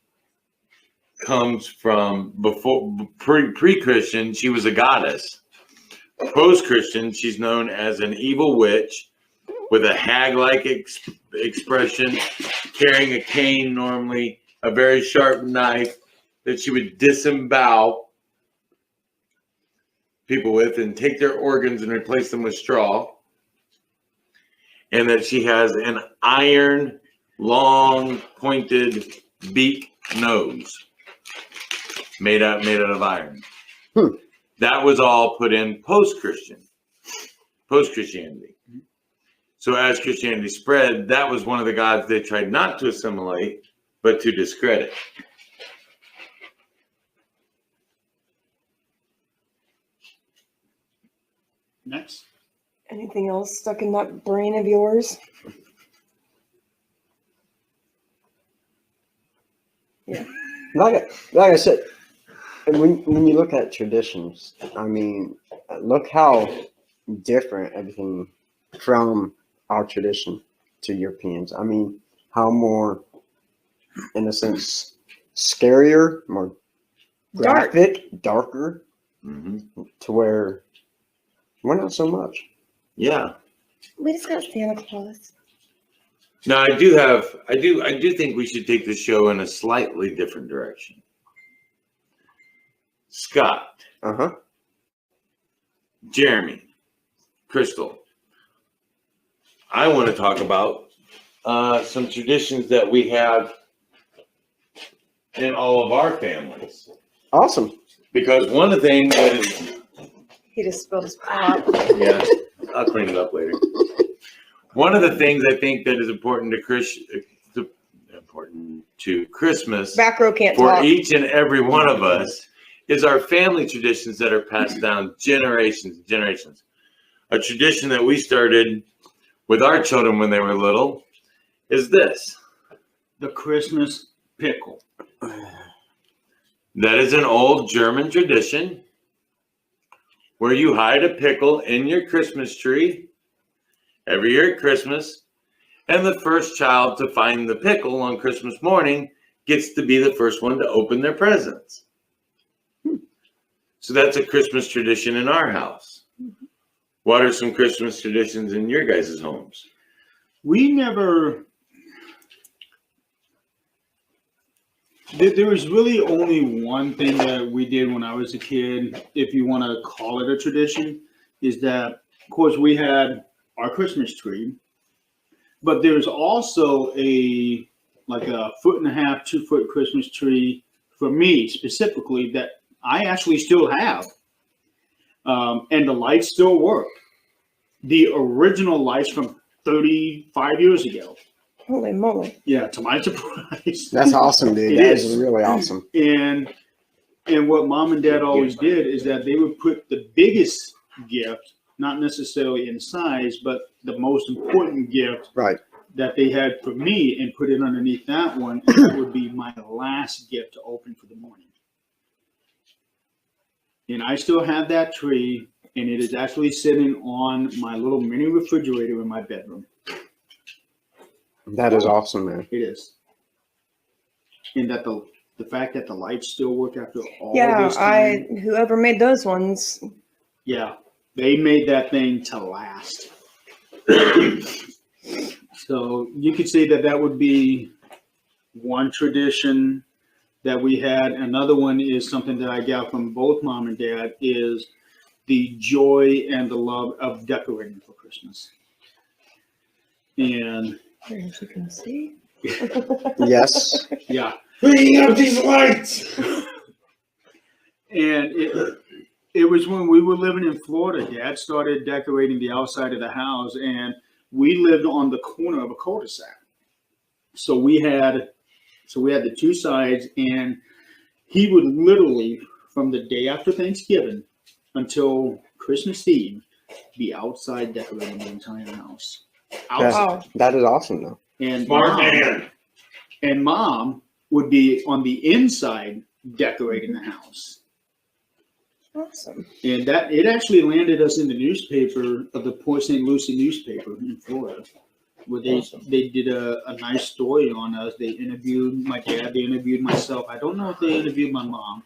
comes from before pre-Christian, she was a goddess. Post-Christian, she's known as an evil witch with a hag-like expression, carrying a cane, normally a very sharp knife that she would disembowel people with and take their organs and replace them with straw. And that she has an iron, long, pointed beak nose made out of iron. That was all put in post-Christianity. So as Christianity spread, that was one of the gods they tried not to assimilate, but to discredit. Next. Anything else stuck in that brain of yours? Yeah. Like I said, when you look at traditions, I mean, look how different everything from our tradition to Europeans. I mean, how more, in a sense, scarier, more Dark. graphic, darker, Mhm. to where we're not so much. Yeah. We just got Santa Claus. Now I do think we should take the show in a slightly different direction. Scott, Uh-huh. Jeremy, Crystal, I want to talk about some traditions that we have in all of our families. Awesome. Because one of the things that is, He just spilled his pop. yeah, I'll clean it up later. One of the things I think that is important to Christmas Back row can't for talk. each and every one of us is our family traditions that are passed down generations and generations. A tradition that we started with our children when they were little is this. The Christmas pickle. That is an old German tradition where you hide a pickle in your Christmas tree every year at Christmas, and the first child to find the pickle on Christmas morning gets to be the first one to open their presents. So that's a Christmas tradition in our house. What are some Christmas traditions in your guys' homes? we never. There was really only one thing that we did when I was a kid, if you want to call it a tradition, is that, of course, we had our Christmas tree, but there's also a 1.5 2 foot Christmas tree for me specifically that I actually still have, and the lights still work. The original lights from 35 years ago. Holy moly. Yeah, to my surprise. That's awesome, dude. It That is. is really awesome. And what mom and dad always did is that they would put the biggest gift, not necessarily in size, but the most important gift Right. that they had for me, and put it underneath that one, and that would be my last gift to open for the morning. And I still have that tree, and it is actually sitting on my little mini refrigerator in my bedroom. That is awesome, man. It is. And that the fact that the lights still work after all Yeah, this time. whoever made those ones. Yeah, they made that thing to last. So you could say that would be one tradition that we had. Another one is something that I got from both mom and dad, is the joy and the love of decorating for Christmas. And As you can see. Yes. yeah, Bring up these lights. and it was when we were living in Florida. Dad started decorating the outside of the house, and we lived on the corner of a cul-de-sac. So we had the two sides, and he would literally, from the day after Thanksgiving until Christmas Eve, be outside decorating the entire house. Outside. Wow. That is awesome, though. And Smart man. and mom would be on the inside decorating the house. Awesome. And that it actually landed us in the newspaper of the Port St. Lucie newspaper in Florida, where they did a nice story on us. They interviewed my dad, they interviewed myself. I don't know if they interviewed my mom,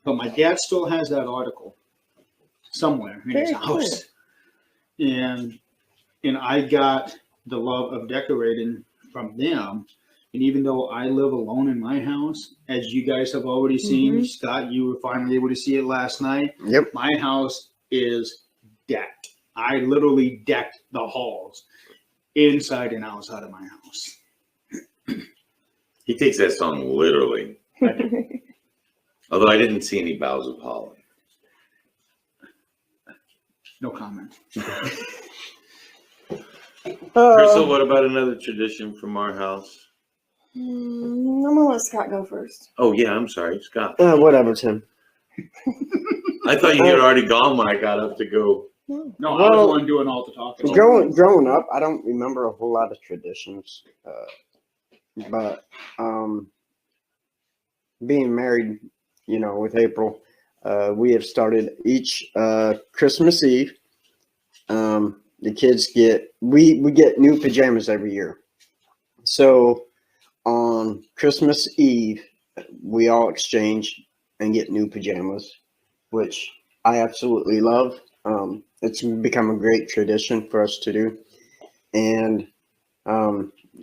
but my dad still has that article somewhere in his Very cool. house. And I got the love of decorating from them. And even though I live alone in my house, as you guys have already seen, Scott, you were finally able to see it last night. Yep. My house is decked. I literally decked the halls inside and outside of my house. He takes that song literally. Although I didn't see any boughs of holly. No comment. Crystal, what about another tradition from our house? I'm gonna let Scott go first. Oh yeah, I'm sorry, Scott. Whatever, Tim. I thought you had already gone when I got up to go. No. No, I was the one doing all the talking. Growing up, I don't remember a whole lot of traditions, but being married, with April, we have started each Christmas Eve. The kids we get new pajamas every year. So on Christmas Eve, we all exchange and get new pajamas, which I absolutely love. It's become a great tradition for us to do. And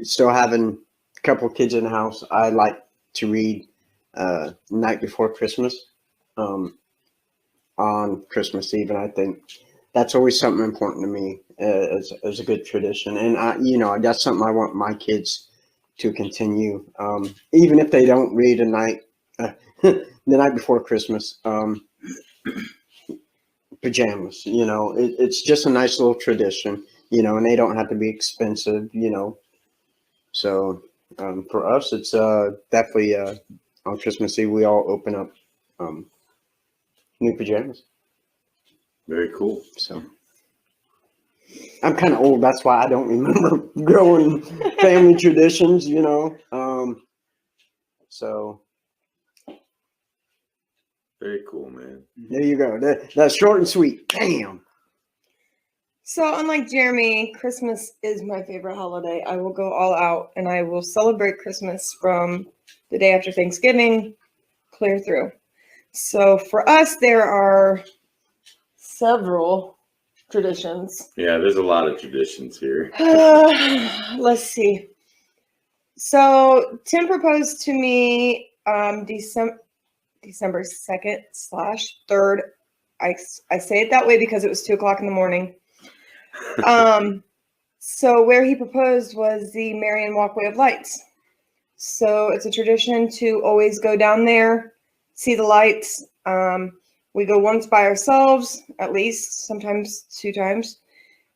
still having a couple kids in the house, I like to read Night Before Christmas on Christmas Eve, and I think that's always something important to me as a good tradition. And that's something I want my kids to continue, even if they don't read the night before Christmas. Pajamas, it's just a nice little tradition, and they don't have to be expensive, So for us, it's definitely on Christmas Eve we all open up new pajamas. Very cool. So I'm kind of old. That's why I don't remember growing family traditions, So Very cool, man. there you go. That's short and sweet. Damn. So unlike Jeremy, Christmas is my favorite holiday. I will go all out and I will celebrate Christmas from the day after Thanksgiving clear through. So for us, there are several traditions. Yeah, there's a lot of traditions here. Let's see. So Tim proposed to me December 2nd/3rd. I say it that way because it was 2:00 in the morning. So where he proposed was the Marion Walkway of Lights. So it's a tradition to always go down there, see the lights. We go once by ourselves, at least, sometimes 2 times.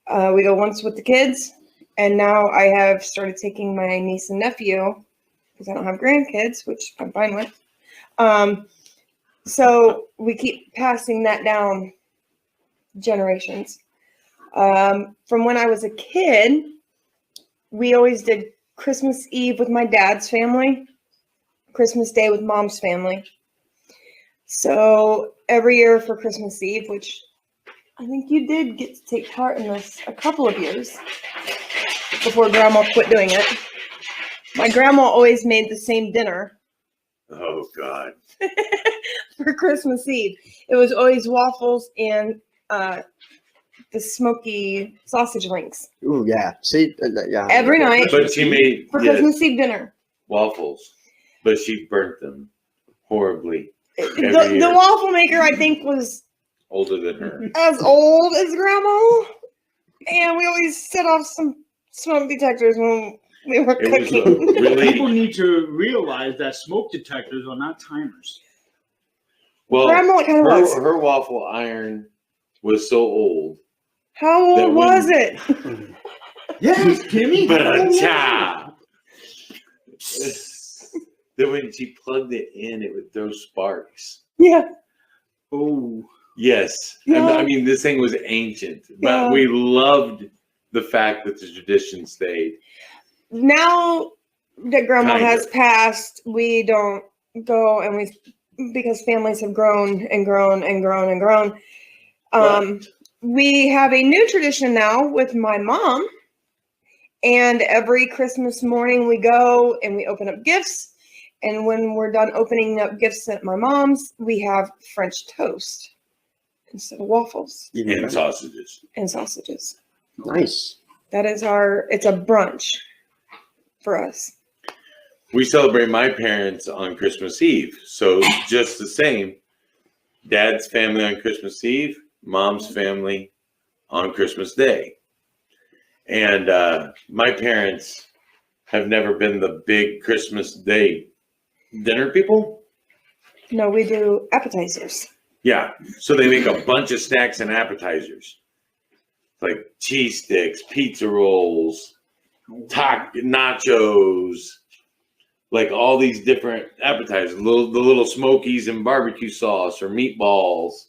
We go once with the kids, and now I have started taking my niece and nephew, because I don't have grandkids, which I'm fine with. So we keep passing that down generations. From when I was a kid, we always did Christmas Eve with my dad's family, Christmas Day with mom's family. So every year for Christmas Eve, which I think you did get to take part in this a couple of years before Grandma quit doing it. My grandma always made the same dinner Oh God. for Christmas Eve. It was always waffles and the smoky sausage links Ooh, yeah. See, yeah. every night But she made for yes, Christmas Eve dinner. waffles, but she burnt them horribly. The waffle maker, I think, was Older than her. as old as Grandma, and we always set off some smoke detectors when we were It was cooking. really People need to realize that smoke detectors are not timers. well. Grandma kind of was. Her waffle iron was so old. How that old when- was it? Yes, Timmy. Ba-da-cha! That when she plugged it in, it would throw sparks. Yeah. Oh, Yes. Yeah. I mean, this thing was ancient, but Yeah. we loved the fact that the tradition stayed. Now that Grandma Kind has of. passed, we don't go, and because families have grown and grown and grown and grown. We have a new tradition now with my mom, and every Christmas morning we go and we open up gifts, and when we're done opening up gifts at my mom's, we have French toast instead of waffles And sausages. and sausages. Nice. That is it's a brunch for us. We celebrate my parents on Christmas Eve. So just the same, dad's family on Christmas Eve, mom's family on Christmas Day. And my parents have never been the big Christmas Day dinner people. No, we do appetizers. Yeah. So they make a bunch of snacks and appetizers. Like cheese sticks, pizza rolls, nachos, like all these different appetizers, the little smokies and barbecue sauce or meatballs.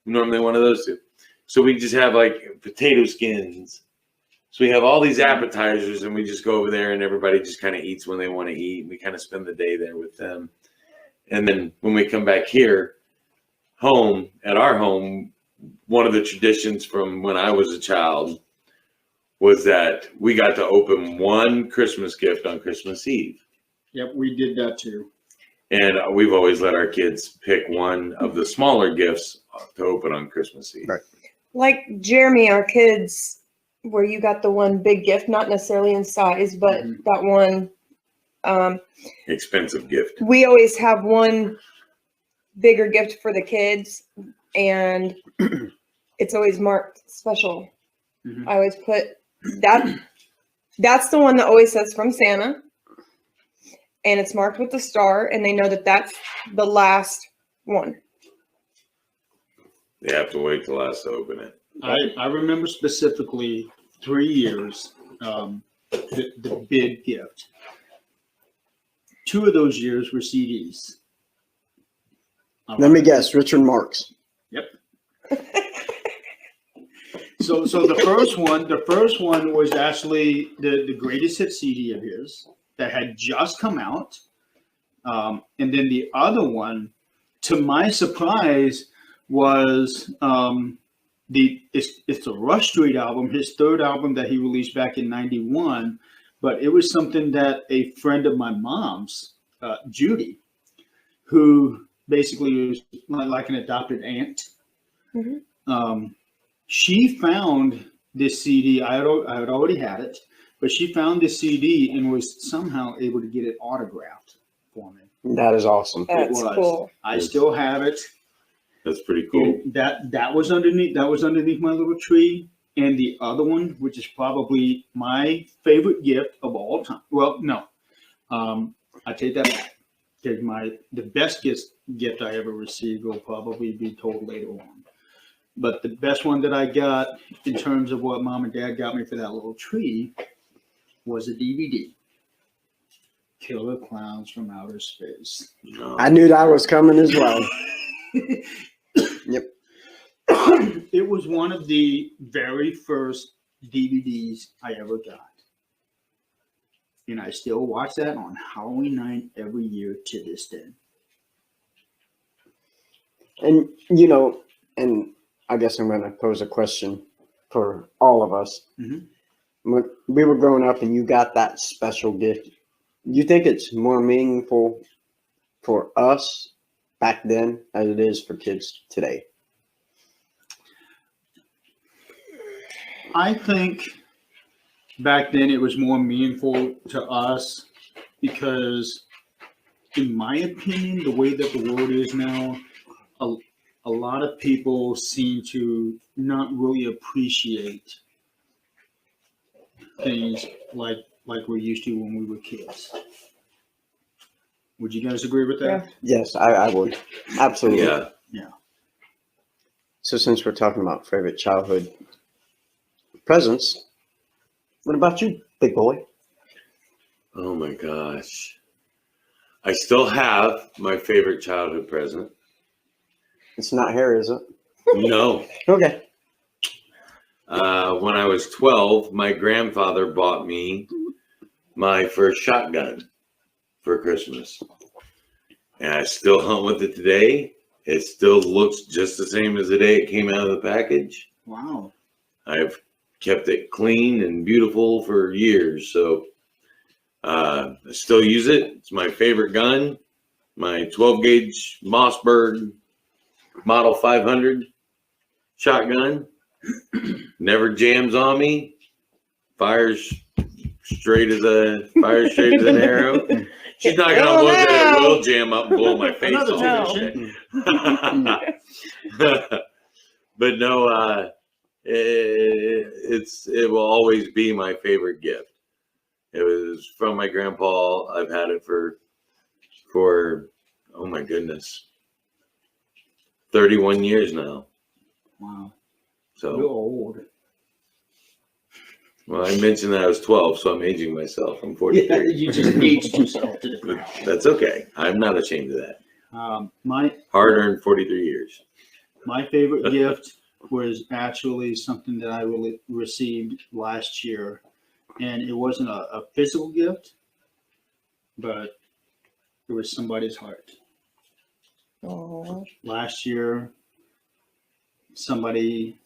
Normally one of those two. So we just have like potato skins. So we have all these appetizers and we just go over there and everybody just kind of eats when they want to eat. We kind of spend the day there with them. And then when we come back here, home, at our home, one of the traditions from when I was a child was that we got to open one Christmas gift on Christmas Eve. yep, we did that too. And we've always let our kids pick one of the smaller gifts to open on Christmas Eve. Right. Like Jeremy, our kids, where you got the one big gift, not necessarily in size, but Mhm. that one. Expensive gift. We always have one bigger gift for the kids, and it's always marked special. Mhm. I always put that. That's the one that always says from Santa, and it's marked with the star, and they know that that's the last one. They have to wait till last to open it. I remember specifically 3 years, the big gift. 2 of those years were CDs. Let me guess, Richard Marx. So the first one was actually the greatest hit CD of his that had just come out. And then the other one, to my surprise, was it's a Rush Street album, his third album that he released back in '91. But it was something that a friend of my mom's, Judy, who basically was like an adopted aunt, Mhm. she found this CD. I had already had it, but she found this CD and was somehow able to get it autographed for me. That is awesome. It That's was. cool. I still have it. That's pretty cool. And that was underneath my little tree. And the other one, which is probably my favorite gift of all time. Well, no, I take that back. The best gift I ever received will probably be told later on. But the best one that I got in terms of what Mom and Dad got me for that little tree was a DVD. Killer Clowns from Outer Space. No. I knew that was coming as well. Yep. It was one of the very first DVDs I ever got. And I still watch that on Halloween night every year to this day. And, you know, and I guess I'm going to pose a question for all of us. Mhm. When we were growing up and you got that special gift, you think it's more meaningful for us back then as it is for kids today? I think back then it was more meaningful to us because, in my opinion, the way that the world is now, a lot of people seem to not really appreciate things like we used to when we were kids. Would you guys agree with that? Yes, I would. Absolutely. Yeah. So since we're talking about favorite childhood presents, what about you, big boy? Oh my gosh. I still have my favorite childhood present. It's not hair, is it? No. Okay. When I was 12, my grandfather bought me my first shotgun for Christmas. And I still hunt with it today. It still looks just the same as the day it came out of the package. Wow. I've kept it clean and beautiful for years. So I still use it. It's my favorite gun. My 12 gauge Mossberg Model 500 shotgun. Never jams on me. Fires straight as an arrow. She's not gonna look that it will jam up and blow my face Another off. tradition. But no, it will always be my favorite gift. It was from my grandpa. I've had it for oh my goodness, 31 years now. Wow. So You're old. well, I mentioned that I was 12, so I'm aging myself. I'm 43. Yeah, you just aged yourself to the ground. That's okay. I'm not ashamed of that. My Hard-earned 43 years. My favorite gift was actually something that I really received last year, and it wasn't a physical gift, but it was somebody's heart. Aww. Last year, somebody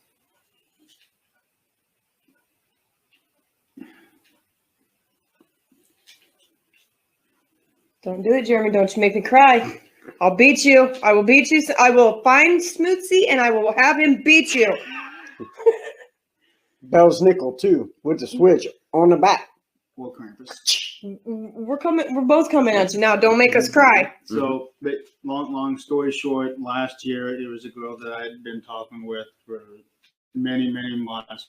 Don't do it, Jeremy. Don't you make me cry. I'll beat you. I will beat you. I will find Smootsy and I will have him beat you. Belsnickel too, with the switch on the back. or Krampus. We're both coming at you now. Don't make us cry. So, but long story short, last year it was a girl that I had been talking with for many months.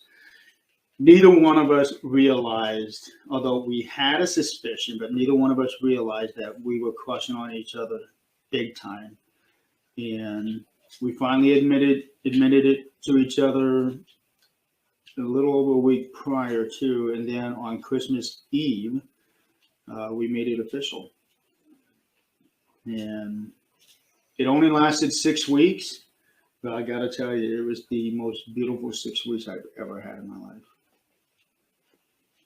Neither one of us realized, although we had a suspicion, but neither one of us realized that we were crushing on each other big time. And we finally admitted it to each other a little over a week prior to, and then on Christmas Eve, we made it official. And it only lasted 6 weeks, but I gotta tell you, it was the most beautiful 6 weeks I've ever had in my life.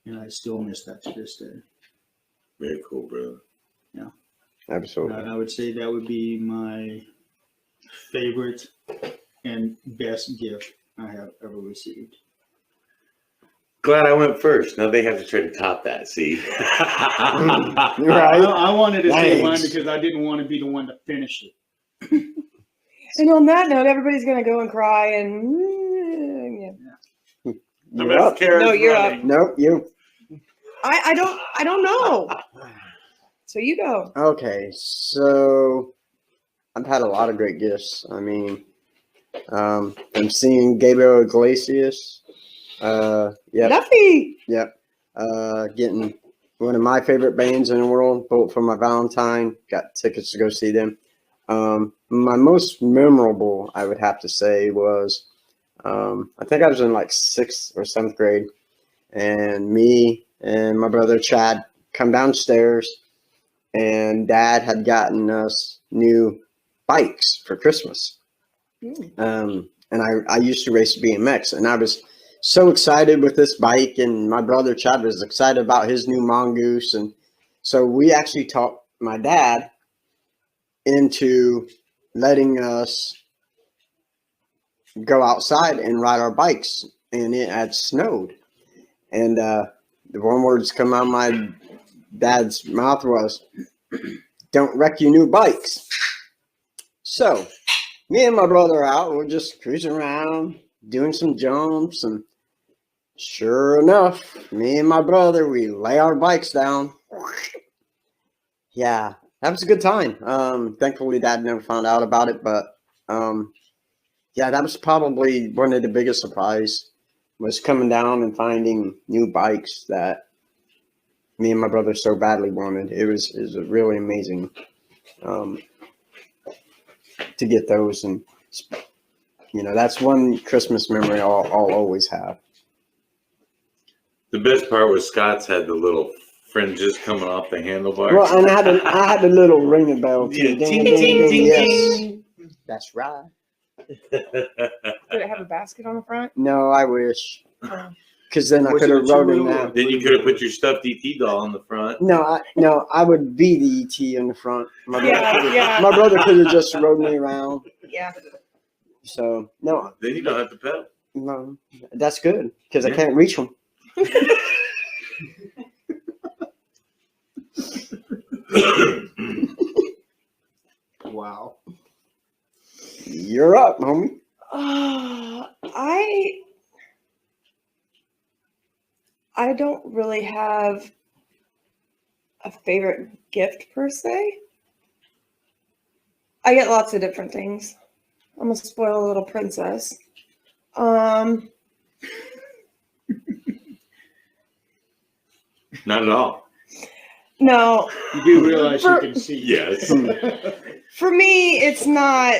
And I still miss that to this day. Very cool, brother. Yeah. Absolutely. And I would say that would be my favorite and best gift I have ever received. Glad I went first. Now they have to try to top that. See, Right. I wanted to say mine Thanks. because I didn't want to be the one to finish it. And on that note, everybody's gonna go and cry and The You're up. mascara's No, you're up. running. Nope, you. I don't know. So you go. Okay, so I've had a lot of great gifts. I mean, I'm seeing Gabriel Iglesias. Yep, Luffy. yep. Getting one of my favorite bands in the world, both for my Valentine. Got tickets to go see them. My most memorable, I would have to say, was I think I was in like 6th or 7th grade, and me and my brother Chad come downstairs, and Dad had gotten us new bikes for Christmas. And I used to race BMX, and I was so excited with this bike, and my brother Chad was excited about his new Mongoose, and so we actually talked my dad into letting us go outside and ride our bikes, and it had snowed, and the one words come out of my dad's mouth was, "Don't wreck your new bikes." So me and my brother out, we're just cruising around, doing some jumps, and sure enough, me and my brother, we lay our bikes down. Yeah, that was a good time. Thankfully, Dad never found out about it, but yeah, that was probably one of the biggest surprise, was coming down and finding new bikes that me and my brother so badly wanted. It was really amazing to get those, and that's one Christmas memory I'll always have. The best part was Scott's had the little fringes coming off the handlebars. Well, and I had a little ringing bell too. Yeah, Ding, ting, ding, ting, ding, ting, yes. ting. That's right. Did it have a basket on the front? No, I wish, Oh. because then I Was could it have a wrote in two-wheel that. or- Then you could have put your stuffed ET doll on the front. No, I would be the ET in the front. My Yeah. my brother could have just rode me around. Yeah. So no, Then you don't have to pedal. no, that's good because I Yeah. can't reach them. Wow. You're up, homie. I don't really have a favorite gift per se. I get lots of different things. I'm a spoiled little princess. Not at all. No, You do realize you can see. Yes. for me, it's not.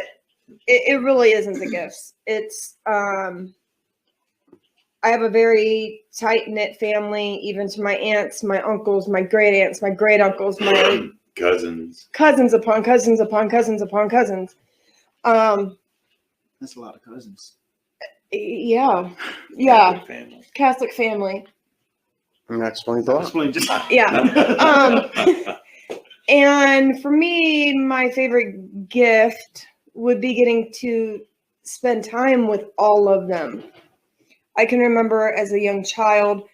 It really isn't the gifts. It's I have a very tight knit family, even to my aunts, my uncles, my great aunts, my great uncles, my Cousins. cousins upon cousins upon cousins upon cousins. That's a lot of cousins. Yeah, Family. Catholic family. And that explains a lot. Explain just Yeah. And for me, my favorite gift would be getting to spend time with all of them. I can remember as a young child,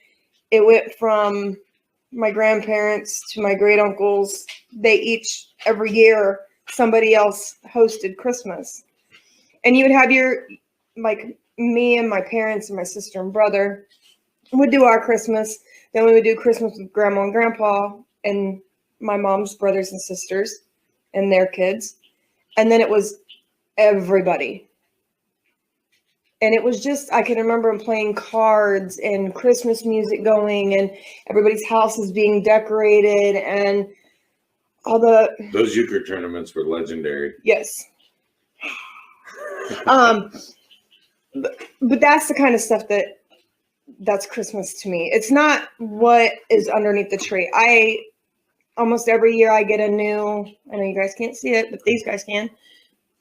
it went from my grandparents to my great uncles. They each, every year, somebody else hosted Christmas. And you would have like me and my parents and my sister and brother would do our Christmas. Then we would do Christmas with grandma and grandpa and my mom's brothers and sisters and their kids. And then it was everybody. And it was just, I can remember them playing cards and Christmas music going and everybody's houses being decorated and all the, Those euchre tournaments were legendary. yes. But that's the kind of stuff that's Christmas to me. It's not what is underneath the tree. Almost every year I get a new, I know you guys can't see it, but these guys can.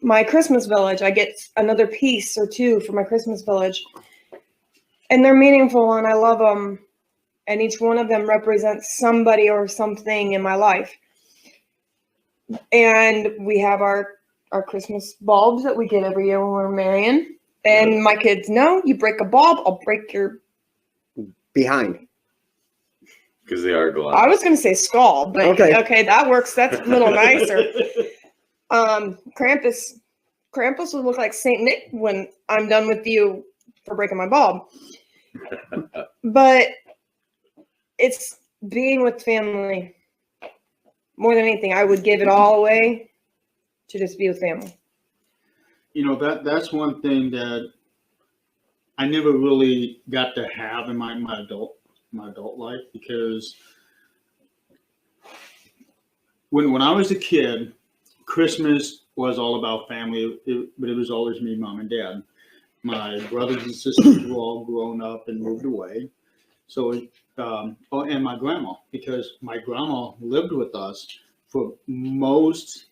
My Christmas village, I get another piece or two for my Christmas village. And they're meaningful and I love them. And each one of them represents somebody or something in my life. And we have our Christmas bulbs that we get every year when we're marrying. And my kids know, you break a bulb, I'll break your... Behind. Because they are gloves. I was going to say skull, but okay, that works. That's a little nicer. Krampus will look like Saint Nick when I'm done with you for breaking my bulb. But it's being with family. More than anything, I would give it all away to just be with family. You know, that's one thing that I never really got to have in my adult life, because when I was a kid, Christmas was all about family, but it was always me, mom, and dad. My brothers and sisters were all grown up and moved away. So, and my grandma, because my grandma lived with us for most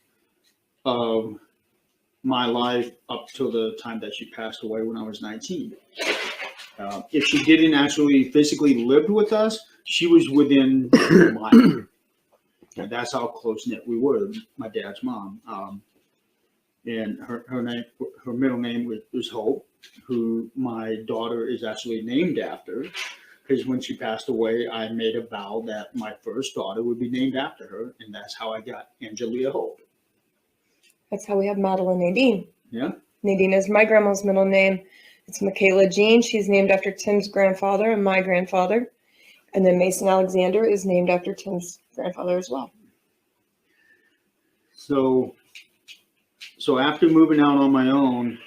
of my life up till the time that she passed away when I was 19. If she didn't actually physically live with us, she was within a mile. And that's how close knit we were. My dad's mom, and her middle name was Hope, who my daughter is actually named after. Because when she passed away, I made a vow that my first daughter would be named after her, and that's how I got Angelia Hope. That's how we have Madeline Nadine. Yeah. Nadine is my grandma's middle name. It's Michaela Jean. She's named after Tim's grandfather and my grandfather. And then Mason Alexander is named after Tim's grandfather as well. So after moving out on my own,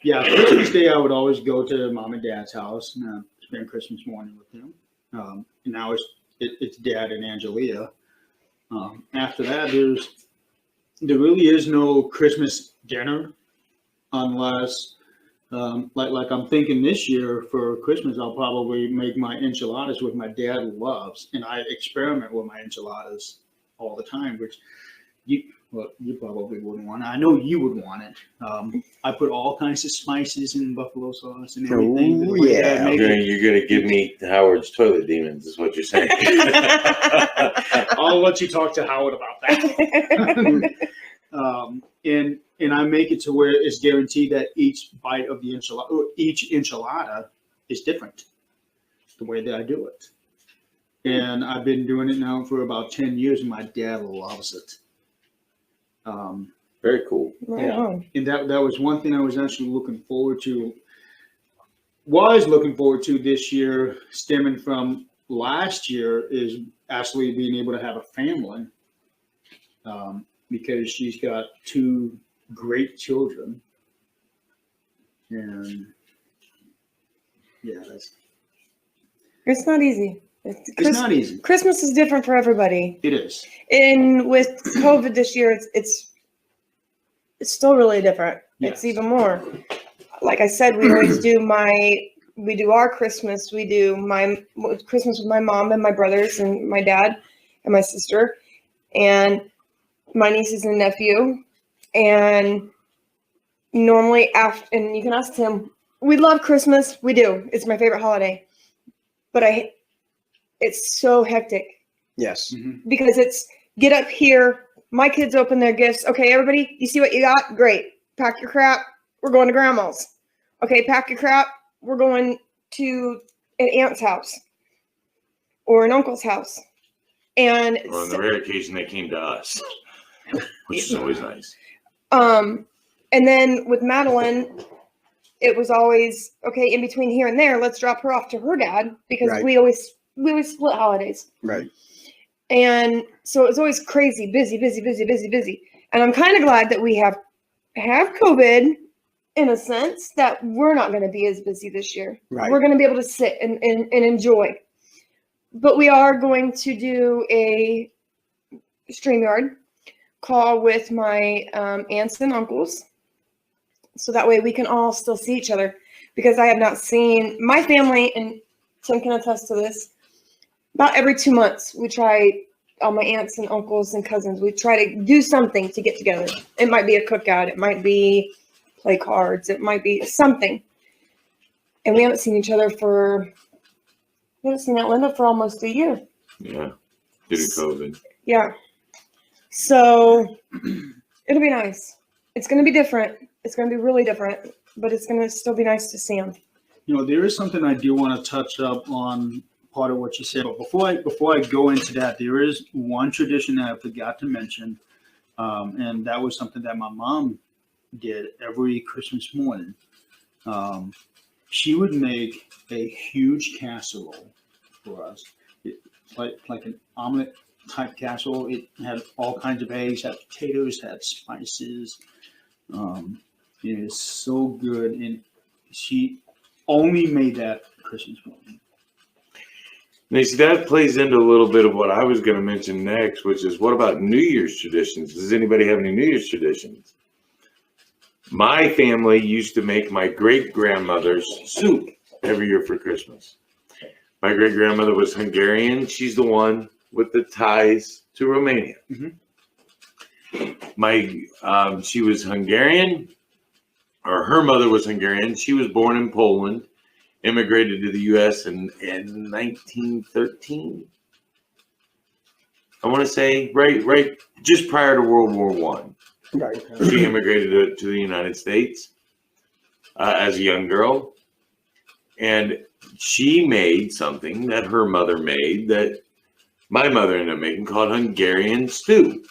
yeah, Christmas Day I would always go to mom and dad's house and spend Christmas morning with them. And now it's dad and Angelia. After that, there really is no Christmas dinner unless, like I'm thinking this year for Christmas, I'll probably make my enchiladas, which my dad loves, and I experiment with my enchiladas all the time, which you probably wouldn't want it. I know you would want it. I put all kinds of spices and buffalo sauce and everything. Oh, yeah. You're gonna give me Howard's toilet demons, is what you're saying. I'll let you talk to Howard about that. And I make it to where it's guaranteed that each bite of the enchilada, or each enchilada, is different. The way that I do it, and I've been doing it now for about 10 years, and my dad loves it. Very cool. Right Yeah. on. And that was one thing I was actually looking forward to. Was looking forward to this year, stemming from last year, is actually being able to have a family. Because she's got 2 great children, and yeah, It's not easy. it's not easy. Christmas is different for everybody. It is. And with COVID this year, it's still really different. Yes. It's even more. Like I said, we always do our Christmas. We do my Christmas with my mom and my brothers and my dad and my sister and my nieces and nephew. And normally and you can ask Tim, we love Christmas. We do. It's my favorite holiday. But it's so hectic. Yes. Mm-hmm. Because it's get up here, my kids open their gifts. Okay, everybody, you see what you got? Great. Pack your crap. We're going to grandma's. Okay, pack your crap. We're going to an aunt's house or an uncle's house. And Well, on the rare occasion they came to us, which is always nice. and then with Madeline, it was always okay, in between here and there, let's drop her off to her dad, because Right. we always split holidays. Right. And so it's always crazy, busy. And I'm kind of glad that we have COVID, in a sense, that we're not going to be as busy this year. Right. We're going to be able to sit and enjoy. But we are going to do a StreamYard call with my aunts and uncles. So that way we can all still see each other, because I have not seen my family, and Tim can attest to this. About every 2 months, we try, all my aunts and uncles and cousins, we try to do something to get together. It might be a cookout. It might be play cards. It might be something. And we haven't seen each other we haven't seen Linda for almost a year. Yeah, due to COVID. Yeah. So it'll be nice. It's going to be different. It's going to be really different, but it's going to still be nice to see them. You know, there is something I do want to touch up on, part of what you said. But before I go into that, there is one tradition that I forgot to mention, and that was something that my mom did every Christmas morning. she would make a huge casserole for us. It's like an omelet type casserole. It had all kinds of eggs, had potatoes, had spices. It is so good, and she only made that for Christmas morning. Now, you see, that plays into a little bit of what I was going to mention next, which is what about New Year's traditions? Does anybody have any New Year's traditions? My family used to make my great-grandmother's soup every year for Christmas. My great-grandmother was Hungarian. She's the one with the ties to Romania. She was Hungarian, or her mother was Hungarian. She was born in Poland, immigrated to the U.S. in 1913. I want to say right just prior to World War I. Right. She immigrated to the United States as a young girl, and she made something that her mother made that my mother ended up making called Hungarian stew.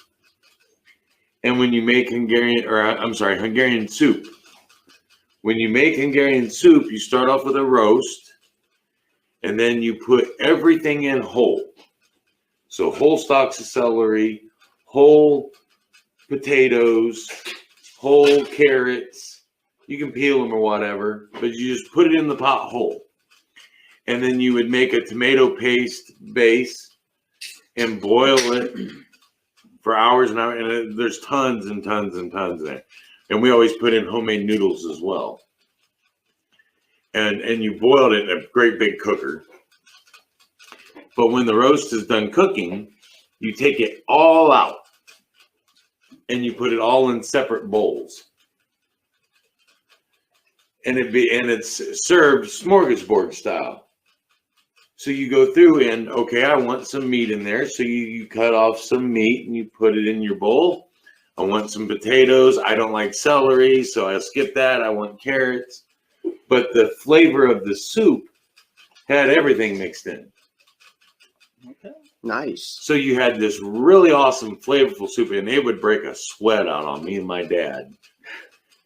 And when you make Hungarian soup. When you make Hungarian soup, you start off with a roast, and then you put everything in whole. So whole stalks of celery, whole potatoes, whole carrots. You can peel them or whatever, but you just put it in the pot whole. And then you would make a tomato paste base and boil it for hours and hours. And there's tons and tons and tons there. And we always put in homemade noodles as well. And you boiled it in a great big cooker. But when the roast is done cooking, you take it all out and you put it all in separate bowls. And it's served smorgasbord style. So you go through and, okay, I want some meat in there. So you cut off some meat and you put it in your bowl. I want some potatoes. I don't like celery, so I'll skip that. I want carrots. But the flavor of the soup had everything mixed in. Okay. Nice. So you had this really awesome, flavorful soup, and it would break a sweat out on me and my dad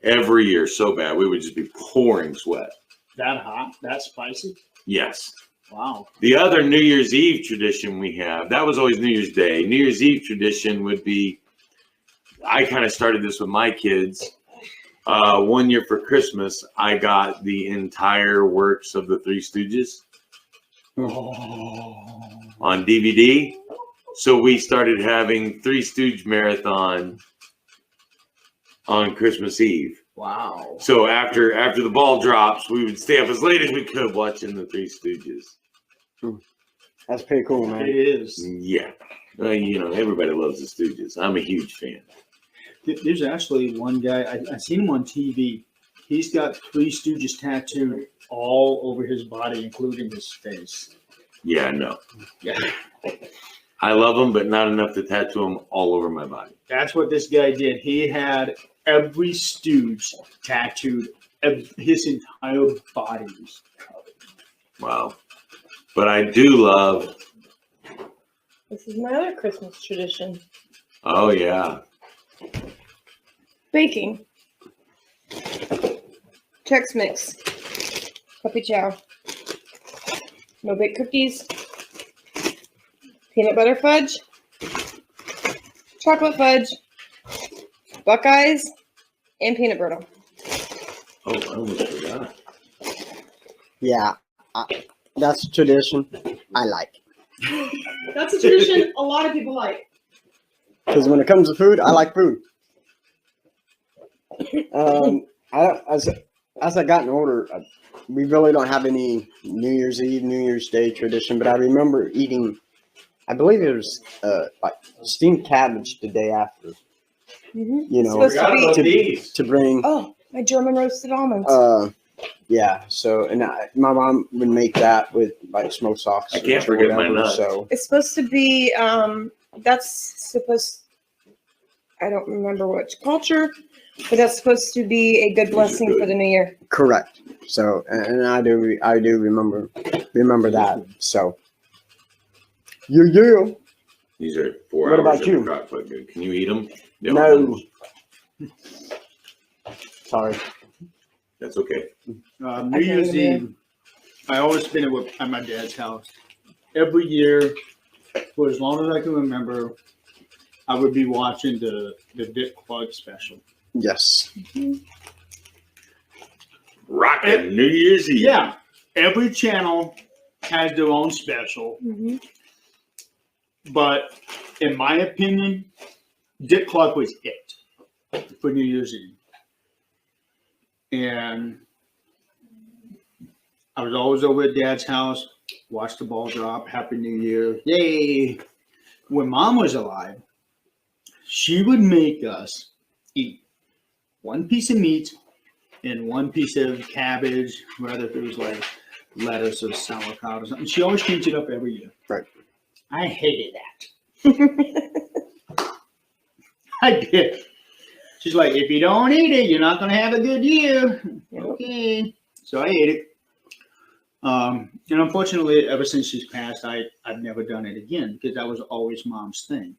every year so bad. We would just be pouring sweat. That hot? That spicy? Yes. Wow. The other New Year's Eve tradition we have, that was always New Year's Day. New Year's Eve tradition would be, I kind of started this with my kids. One year for Christmas, I got the entire works of the Three Stooges on DVD. So we started having Three Stooge marathon on Christmas Eve. Wow. So after the ball drops, we would stay up as late as we could watching the Three Stooges. That's pretty cool, man. It is. Yeah. Everybody loves the Stooges. I'm a huge fan. There's actually one guy, I seen him on TV. He's got Three Stooges tattooed all over his body, including his face. Yeah, I know. Yeah. I love them, but not enough to tattoo them all over my body. That's what this guy did. He had every Stooge tattooed. His entire body was covered. Wow. But I do love. This is my other Christmas tradition. Oh, yeah. Baking. Chex Mix. Puppy Chow. No bake cookies. Peanut butter fudge. Chocolate fudge. Buckeyes. And peanut brittle. Oh, I almost forgot. Yeah, that's a tradition I like. That's a tradition a lot of people like. Because when it comes to food, I like food. As I gotten older, we really don't have any New Year's Eve, New Year's Day tradition. But I remember eating, I believe it was like steamed cabbage the day after. Mm-hmm. You know, Supposed to be- to bring. Oh, my German roasted almonds. Yeah. So, and my mom would make that with like smoked sausage. I can't forget my nuts. So It's supposed to be, I don't remember which culture, but that's supposed to be a good blessing for the new year. correct. So, and I do remember that. So, you. These are 4 What hours about in you? the crock pot. Can you eat them? No. Sorry. That's okay. New Year's Eve, I always spend it at my dad's house. Every year, for as long as I can remember, I would be watching the Dick Clark special. Yes. Rockin' New Year's Eve. Yeah, every channel has their own special, Mm-hmm. but in my opinion, Dick Clark was it for New Year's Eve. And I was always over at Dad's house, watch the ball drop, Happy New Year, yay. When Mom was alive, she would make us eat one piece of meat and one piece of cabbage, whether it was like lettuce or sauerkraut or something. She always changed it up every year. Right. I hated that. I did. She's like, if you don't eat it, you're not going to have a good year. Okay. So I ate it. And unfortunately, ever since she's passed, I've never done it again because that was always Mom's thing.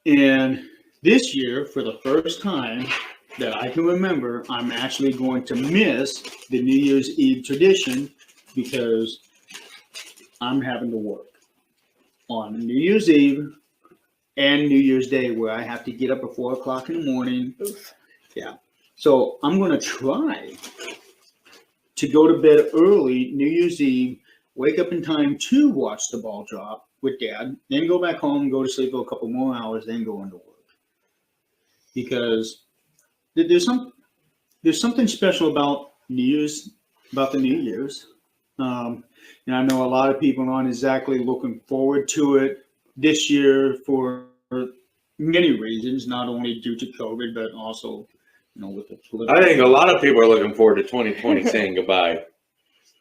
And this year, for the first time that I can remember, I'm actually going to miss the New Year's Eve tradition because I'm having to work on New Year's Eve and New Year's Day, where I have to get up at 4 o'clock in the morning. Oof. Yeah. So I'm going to try to go to bed early New Year's Eve, wake up in time to watch the ball drop with Dad, then go back home, go to sleep for a couple more hours, then go into work. Because there's something special about New Year's, about the New Year's. And I know a lot of people aren't exactly looking forward to it this year for many reasons, not only due to COVID, but also, with the political. I think a lot of people are looking forward to 2020 saying goodbye.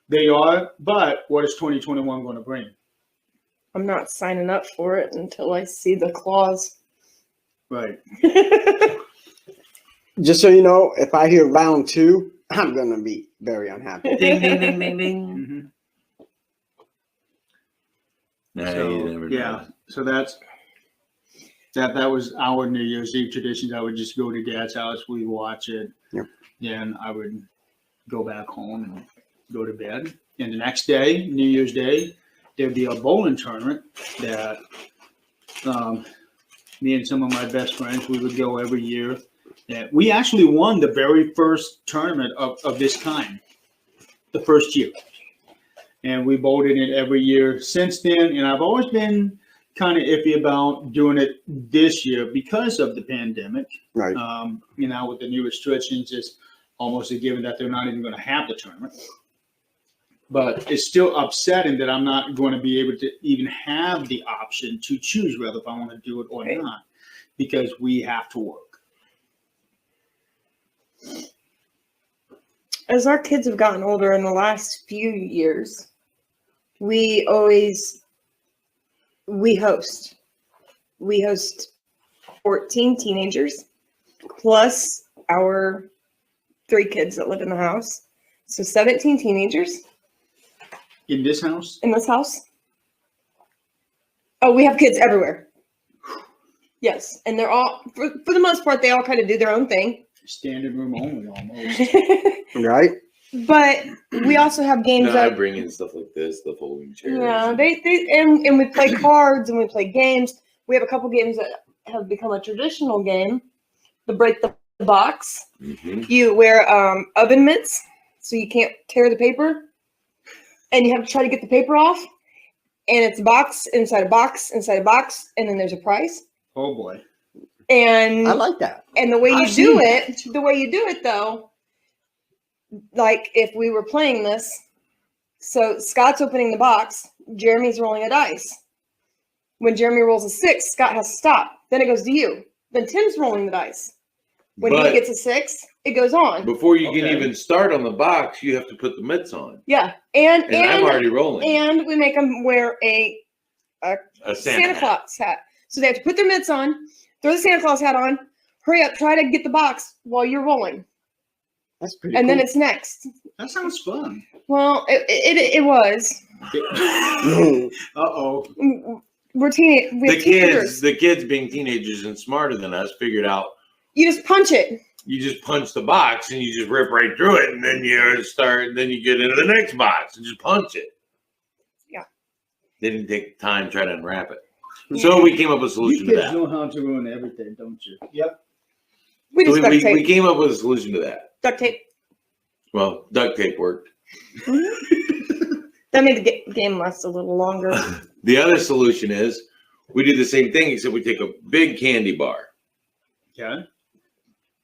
They are, but what is 2021 going to bring? I'm not signing up for it until I see the clause. Right. Just so you know, if I hear round 2, I'm gonna be very unhappy. Ding, ding, ding, ding, ding. Mm-hmm. Nah, So, you never yeah. know. So that was our New Year's Eve traditions. I would just go to Dad's house, we'd watch it. Yep. Then I would go back home and go to bed. And the next day, New Year's Day, there'd be a bowling tournament that me and some of my best friends, we would go every year. And we actually won the very first tournament of this kind, the first year. And we bowled in it every year since then. And I've always been kind of iffy about doing it this year because of the pandemic. Right. With the new restrictions, it's almost a given that they're not even going to have the tournament. But it's still upsetting that I'm not going to be able to even have the option to choose whether if I want to do it or Right. not, because we have to work. As our kids have gotten older in the last few years, we host 14 teenagers plus our 3 kids that live in the house. So 17 teenagers In this house, in this house. Oh, we have kids everywhere. Yes. And they're all, for the most part, they all kind of do their own thing. standing room only almost. Right? But we also have games No, I that, bring in stuff like this, the folding chairs. yeah, and we play cards and we play games. We have a couple games that have become a traditional game. The break the box. Mhm. You wear oven mitts so you can't tear the paper, and you have to try to get the paper off. And it's a box inside a box inside a box, and then there's a prize. Oh boy. And I like that. and the way you I've do seen it though, like if we were playing this, so Scott's opening the box, Jeremy's rolling a dice. When Jeremy rolls a 6, Scott has to stop. Then it goes to you. Then Tim's rolling the dice. When But he gets a 6, it goes on. before you can Okay. even start on the box, you have to put the mitts on. Yeah, and And I'm already rolling. and we make them wear a A Santa hat. Claus hat. So they have to put their mitts on, throw the Santa Claus hat on, hurry up, try to get the box while you're rolling. That's pretty And then cool. it's next. That sounds fun. Well, it was. Uh-oh. We're teenage. We have teenagers. The kids being teenagers and smarter than us figured out You just punch it. You just punch the box and you just rip right through it, and then you get into the next box and just punch it. Yeah. They didn't take time trying to unwrap it. So we came up with a You solution to kids that. know how to ruin everything, don't you? Yep. We So just duct we tape. came up with a solution to that. Duct tape. Well, duct tape worked. That made the game last a little longer. The other solution is we do the same thing, except we take a big candy bar Okay.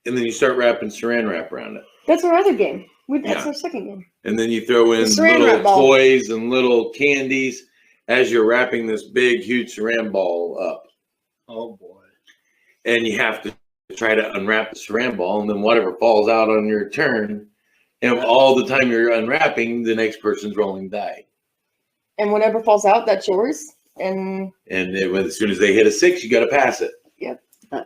and then you start wrapping saran wrap around it. That's our other game. That's Yeah. our second game. And then you throw in The saran little wrap ball. toys and little candies as you're wrapping this big, huge saran ball up. Oh boy. And you have to try to unwrap the saran ball, and then whatever falls out on your turn, and all the time you're unwrapping, the next person's rolling die. And whatever falls out, that's yours. And And as soon as they hit a 6, you got to pass it.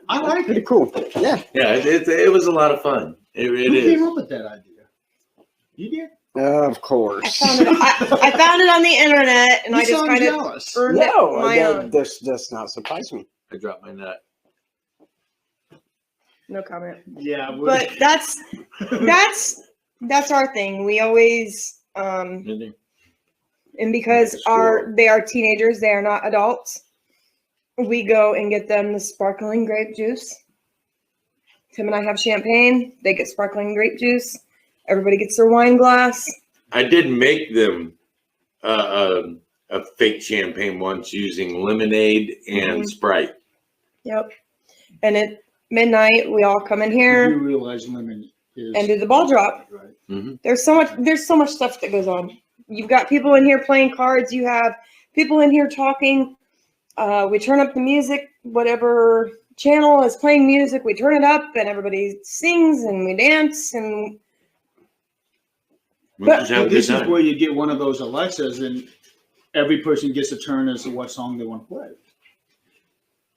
I like Pretty it. cool. Yeah. Yeah, it was a lot of fun. It Who is. came up with that idea? You did? Of I course. found it. I found it on the internet, and You I just sound kind of jealous. earned it No, on my own. this does not surprise me. I dropped my nut. No comment. Yeah. But that's our thing. We always and because they are teenagers, they are not adults. We go and get them the sparkling grape juice. Tim and I have champagne. They get sparkling grape juice. Everybody gets their wine glass. I did make them a fake champagne once using lemonade and Sprite. Yep. And at midnight, we all come in You here realize lemon is and do the ball drop. Right. There's so much stuff that goes on. You've got people in here playing cards. You have people in here talking. We turn up the music, whatever channel is playing music, we turn it up and everybody sings and we dance and We just have a But good this is time. where you get one of those Alexas and every person gets a turn as to what song they want to play.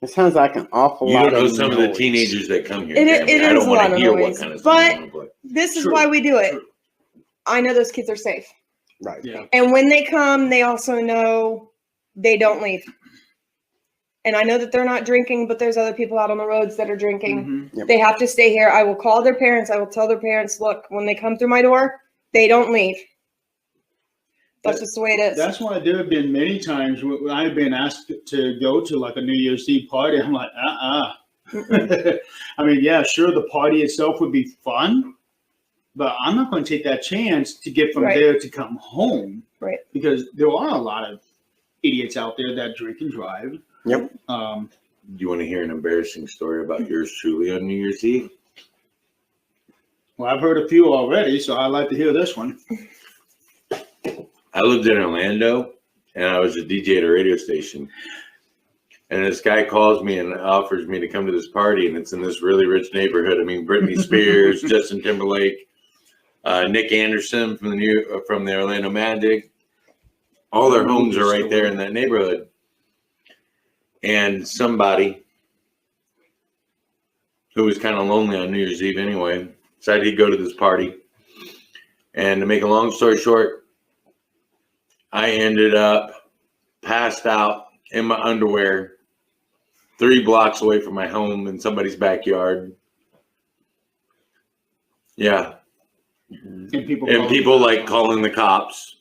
It sounds like an awful You lot don't know of some of the noise. teenagers that come here. It Jeremy. is I don't a want lot to of hear noise, what kind of stuff but- they want to play. this is True, why we do it. true. I know those kids are safe. Right. Yeah. And when they come, they also know they don't leave. And I know that they're not drinking, but there's other people out on the roads that are drinking. Mhm. They have to stay here. I will call their parents. I will tell their parents, look, when they come through my door, they don't leave. That's just the way it is. That's why there have been many times when I've been asked to go to like a New Year's Eve party. I'm like, I mean, yeah, sure, the party itself would be fun, but I'm not going to take that chance to get from Right. there to come home. Right. Because there are a lot of idiots out there that drink and drive. Yep. Do you want to hear an embarrassing story about yours truly on New Year's Eve? Well, I've heard a few already, so I'd like to hear this one. I lived in Orlando, and I was a DJ at a radio station. And this guy calls me and offers me to come to this party, and it's in this really rich neighborhood. I mean, Britney Spears, Justin Timberlake, Nick Anderson from the Orlando Magic. All their homes are right there in that neighborhood. And somebody who was kind of lonely on New Year's Eve anyway decided he'd go to this party. And to make a long story short, I ended up passed out in my underwear 3 blocks away from my home in somebody's backyard. Yeah. And people, And people like calling the cops.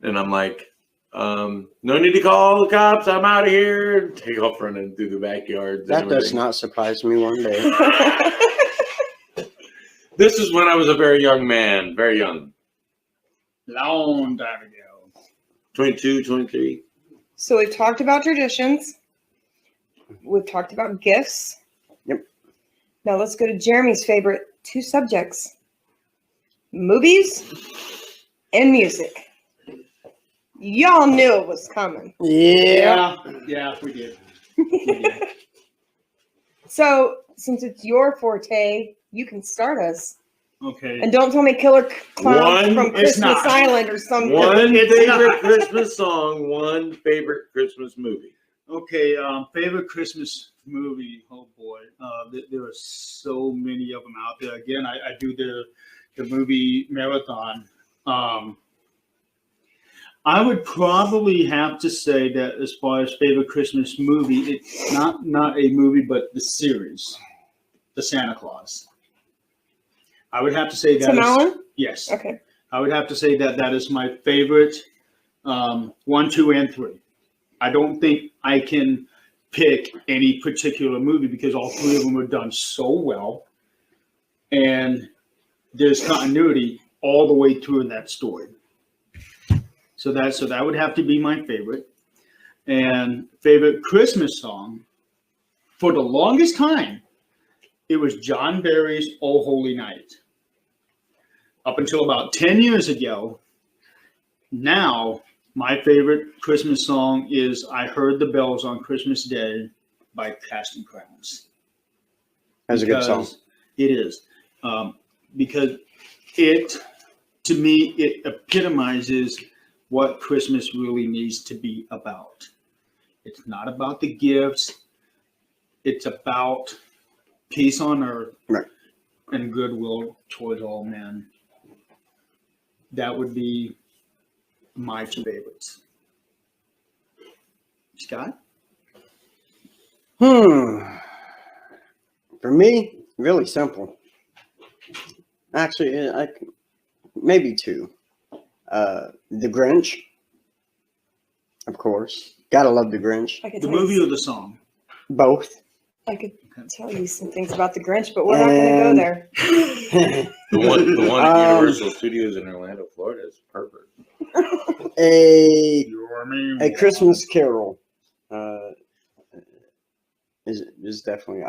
And I'm like, no need to call the cops. I'm out of here. Take off running through the backyards. That and does everything. not surprise me one bit. This is when I was a very young man. Very young. long time ago. 22, 23. So we've talked about traditions. We've talked about gifts. Yep. Now let's go to Jeremy's favorite 2 subjects. Movies and music. Y'all knew it was coming. Yeah. Yeah, we did. So since it's your forte, you can start us. Okay. And don't tell me Killer Clowns One, from it's Christmas not. Island or something. One It's favorite not. Christmas song, one favorite Christmas movie. Okay, favorite Christmas movie. Oh boy, there are so many of them out there. Again, I do the movie marathon. I would probably have to say that as far as favorite Christmas movie, it's not a movie, but the series. the Santa Claus. I would have to say that Tim is, Allen? yes. Okay. I would have to say that that is my favorite 1, 2, and 3. I don't think I can pick any particular movie because all 3 of them are done so well, and there's continuity all the way through in that story. So that would have to be my favorite. And favorite Christmas song, for the longest time, it was John Barry's "Oh Holy Night." Up until about 10 years ago, now my favorite Christmas song is "I Heard the Bells on Christmas Day" by Casting Crowns. That's a good song. Because it is. Because it, to me, it epitomizes what Christmas really needs to be about. It's not about the gifts. It's about peace on earth, right, and goodwill towards all men. That would be my 2 favorites. Scott? For me, really simple. Actually, maybe 2. The Grinch, of course. Gotta love the Grinch. I could The tell movie you, or the song? Both. I could tell you some things about the Grinch, but we're not going to go there. The one at Universal Studios in Orlando, Florida is perfect. A Your A Christmas Carol is definitely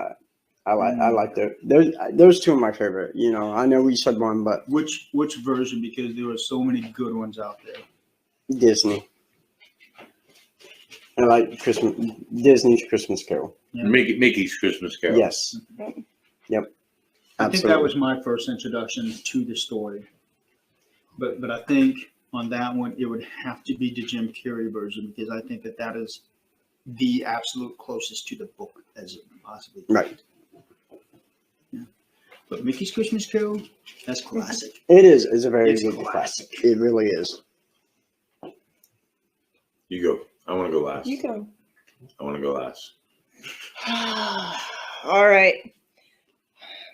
I like those 2 are my favorite. You know, I know we said one, but Which version? Because there are so many good ones out there. Disney. I like Disney's Christmas Carol. Yeah. Mickey's Christmas Carol. Yes. Yep. I think that was my first introduction to the story. But I think on that one, it would have to be the Jim Carrey version because I think that is the absolute closest to the book as it possibly can. Right. Yeah. But Mickey's Christmas Carol, that's classic. It is. It's a very It's good classic. classic. It really is. You go. I want to go last. You go. I want to go last. All right.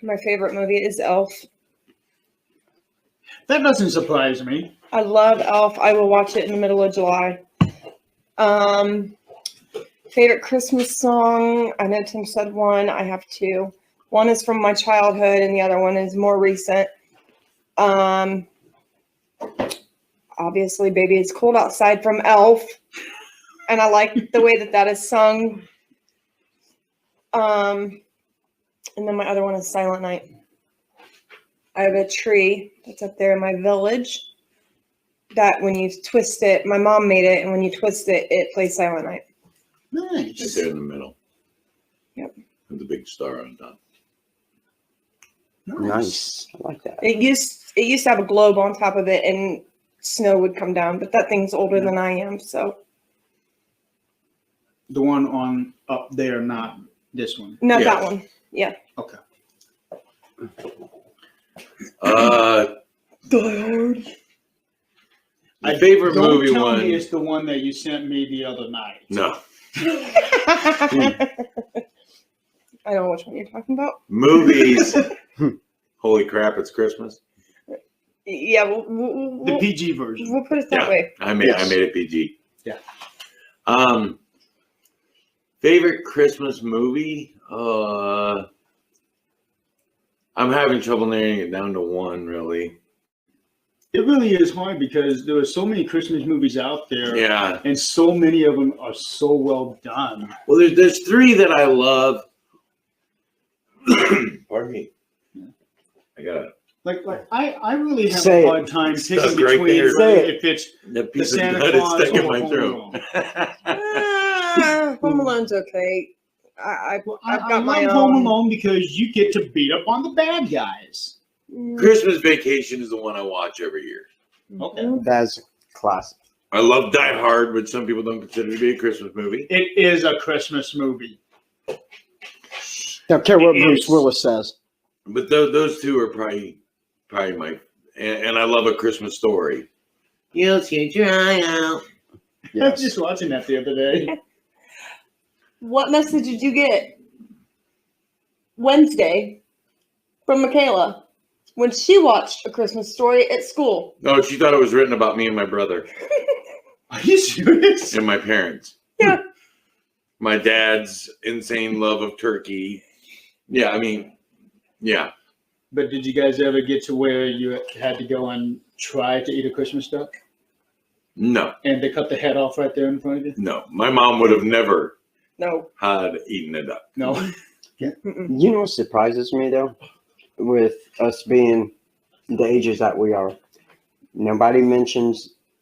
My favorite movie is Elf. That doesn't surprise me. I love Elf. I will watch it in the middle of July. Favorite Christmas song? I know Tim said one. I have 2. One is from my childhood, and the other one is more recent. Obviously, Baby It's Cold Outside from Elf. And I like the way that is sung. And then my other one is Silent Night. I have a tree that's up there in my village that when you twist it, my mom made it, and when you twist it, it plays Silent Night. Right Nice. there in the middle. Yep. With the big star on top. Nice. I like that. It used to have a globe on top of it, and snow would come down, but that thing's older than I am, so. The one on up there, not this one. No, Yeah. that one. Yeah. Okay. Die Hard. My favorite Don't movie tell one. me it's the one that you sent me the other night. No. I don't know which one you're talking about. Movies. Holy crap, it's Christmas. Yeah, The we'll PG version. put it that way. I made it PG. Yeah. Favorite Christmas movie? I'm having trouble narrowing it down to one, really. It really is hard because there are so many Christmas movies out there. Yeah. And so many of them are so well done. Well, there's 3 that I love. Pardon me. I got it. Like I really have Say a it. hard time picking Stuck right between there. Say it. if it's The piece of Santa nut is Claus stuck in or my Home throat. Home Alone's okay. I've I got my love Home own. Alone because you get to beat up on the bad guys. Christmas Vacation is the one I watch every year. Okay. That's classic. I love Die Hard, which some people don't consider to be a Christmas movie. It is a Christmas movie. Don't care what It Bruce is. Willis says. But those 2 are probably my, and I love A Christmas Story. You'll change your eye out. I was Yes. just watching that the other day. What message did you get Wednesday from Michaela when she watched A Christmas Story at school. No, she thought it was written about me and my brother Are you serious? and my parents. Yeah. My dad's insane love of turkey. Yeah, I mean, yeah. But did you guys ever get to where you had to go and try to eat a Christmas duck? No, And they cut the head off right there in front of you? no. My mom would have never No. had eaten a duck. No. Mm-mm. You know what surprises me though, with us being the ages that we are, nobody mentioned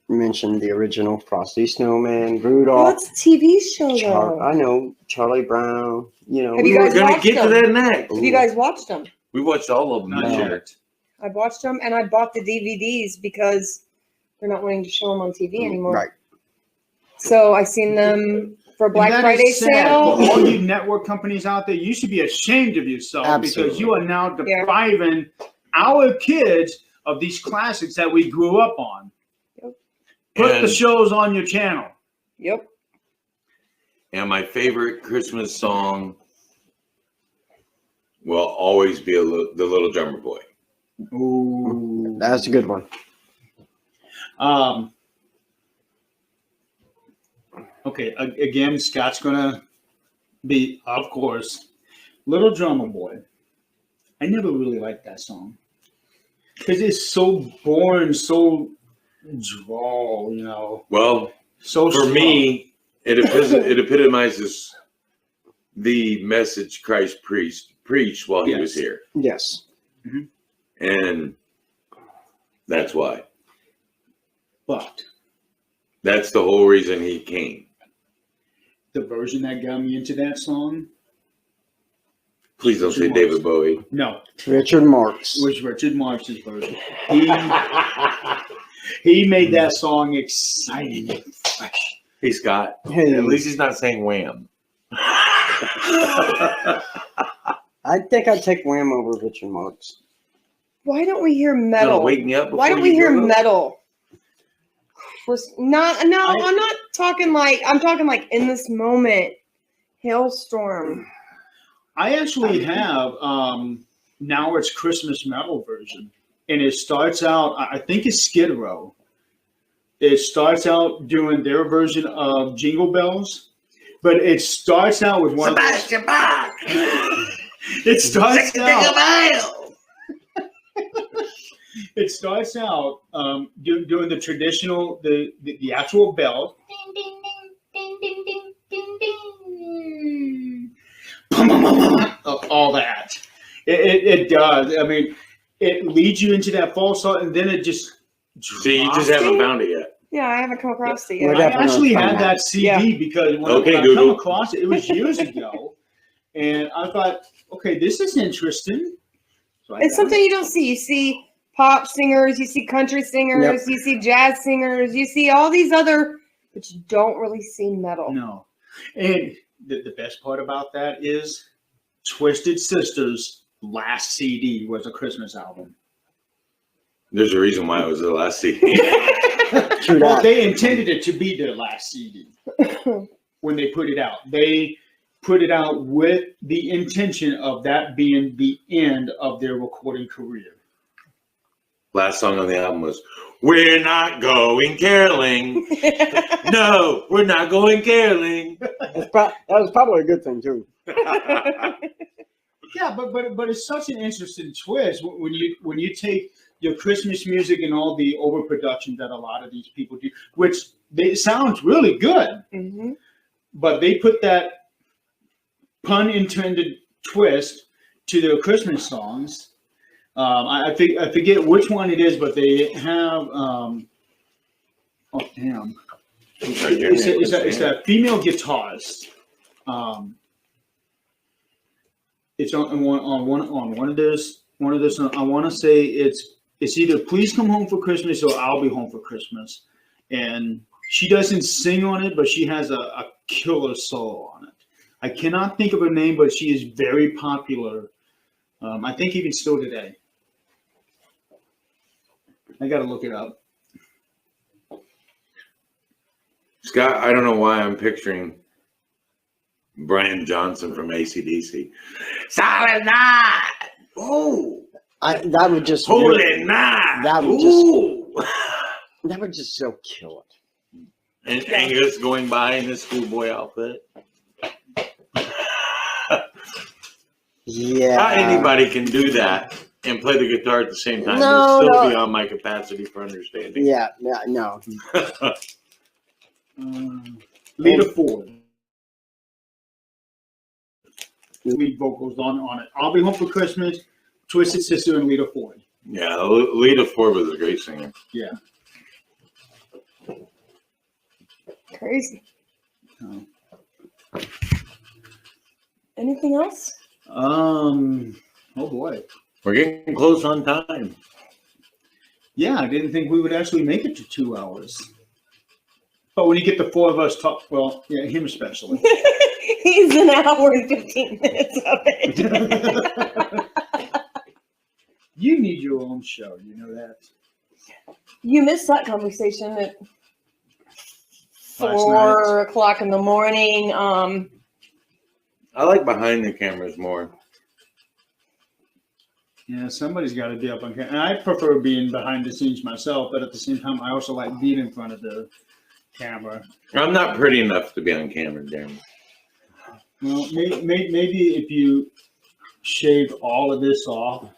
the original Frosty Snowman, Well, Rudolph. it's a TV show, though. I know Charlie Brown. You know, Have you We were guys gonna watched get to them? that next. Have you guys watched them? We watched all of them Not this yet. year. I watched them, and I bought the DVDs because they're not wanting to show them on TV anymore. right? So I seen them for Black And that Friday is sad. sale. For all you network companies out there, you should be ashamed of yourself because Absolutely. you are now Yeah. depriving our kids of these classics that we grew up on. Yep. Put And- the shows on your channel. Yep. And my favorite Christmas song will always be The Little Drummer Boy. Ooh. That's a good one. Okay, again, Scott's gonna be, of course, Little Drummer Boy. I never really liked that song because it's so boring, so drawl, you know. Well, So for slow. me, it epitomizes the message Christ preached while he was Yes. here. Yes. And that's why. But That's the whole reason he came. the version that got me into that song, Please don't say David Bowie. no, Richard Marx. was Richard Marx's version. He made that song exciting and fresh. Hey, Scott. Hey, At least he's not saying Wham. I think I'd take Wham over Richard Marx. Why don't we hear Gonna metal? wake me up Why don't before we you hear go? metal? I'm not talking like, I'm talking like in this moment. Hailstorm. I actually have Now It's Christmas metal version, and it starts out. I think it's Skid Row. It starts out doing their version of Jingle Bells, but it starts out with one. Sebastian Bach! It starts out. Bell! It starts out doing the traditional, the actual bell. Ding, ding, ding, ding, ding, ding, ding, ding. All that. It does. I mean, it leads you into that false thought, and then it just. See, you just haven't found it yet. Yeah, I haven't come across it What yet. I actually had that CD Yeah. because when Okay, I come Google. across it, it was years ago, and I thought, okay, this is interesting. So I It's got something you don't see. You see pop singers, you see country singers, you see jazz singers, you see all these other, but you don't really see metal. No. And the best part about that is Twisted Sister's last CD was a Christmas album. There's a reason why it was the last CD. True Well, that. they intended it to be their last CD when they put it out. They put it out with the intention of that being the end of their recording career. Last song on the album was "We're Not Going Caroling." No, we're not going caroling. That was probably a good thing too. Yeah, but it's such an interesting twist when you take your Christmas music and all the overproduction that a lot of these people do, which they sounds really good, Mhm. but they put that pun intended twist to their Christmas songs. I forget which one it is, but they have. Oh damn! It's that female guitarist. It's on one of those. I want to say it's either "Please Come Home for Christmas" or "I'll Be Home for Christmas," and she doesn't sing on it, but she has a killer solo on it. I cannot think of her name, but she is very popular. I think even still today. I got to look it up. Scott, I don't know why I'm picturing Brian Johnson from AC/DC. Silent Night. Oh, that would just holy night. That would that would just so kill it. And Angus going by in his schoolboy outfit. Yeah. Not anybody can do that and play the guitar at the same time. No, It's still no. beyond my capacity for understanding. Yeah, no. Lita Ford. Lead vocals on it. I'll Be Home for Christmas, Twisted Sister, and Lita Ford. Yeah, Lita Ford was a great singer. Yeah. Crazy. Oh. Anything else? Oh boy. We're getting close on time. Yeah, I didn't think we would actually make it to 2 hours. But when you get the four of us talk, well, yeah, him especially. He's an hour and 15 minutes of it. You need your own show, you know that. You missed that conversation at Last 4 o'clock in the morning. I like behind the cameras more. Yeah, somebody's got to be up on camera. And I prefer being behind the scenes myself, but at the same time, I also like being in front of the camera. I'm not pretty enough to be on camera, damn. Well, maybe if you shave all of this off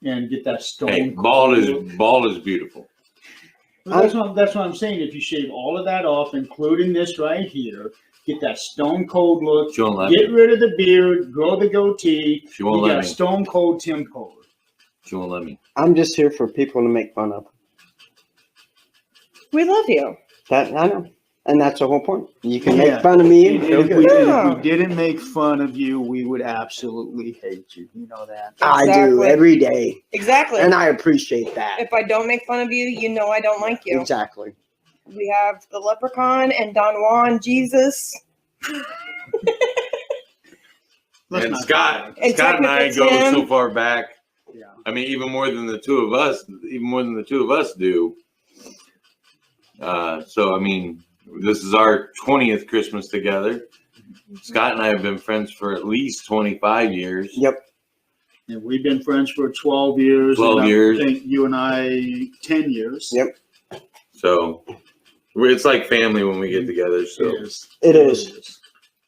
and get that stone. Hey, cold bald is beautiful. Well, that's what I'm saying. If you shave all of that off, including this right here, get that stone cold look. She won't let Get me. rid of the beard, grow the goatee. She won't You let got me. stone cold Tim Kohler. She won't let me. I'm just here for people to make fun of. We love you. That I know. And that's the whole point. You can Yeah. make fun of me and And feel if, good. Yeah. we didn't make fun of you, we would absolutely hate you. You know that. I do Exactly. every day. Exactly. And I appreciate that. If I don't make fun of you, you know I don't like you. Exactly. We have the Leprechaun and Don Juan, Jesus. Let's And not Scott do And and I Technical go Tim. so far back. that. Yeah. I mean, even more than the two of us do. So, I mean, this is our 20th Christmas together. Scott and I have been friends for at least 25 years. Yep. And we've been friends for 12 years. 12 and years. I think you and I 10 years. Yep. So, it's like family when we get together. So, It is. It is.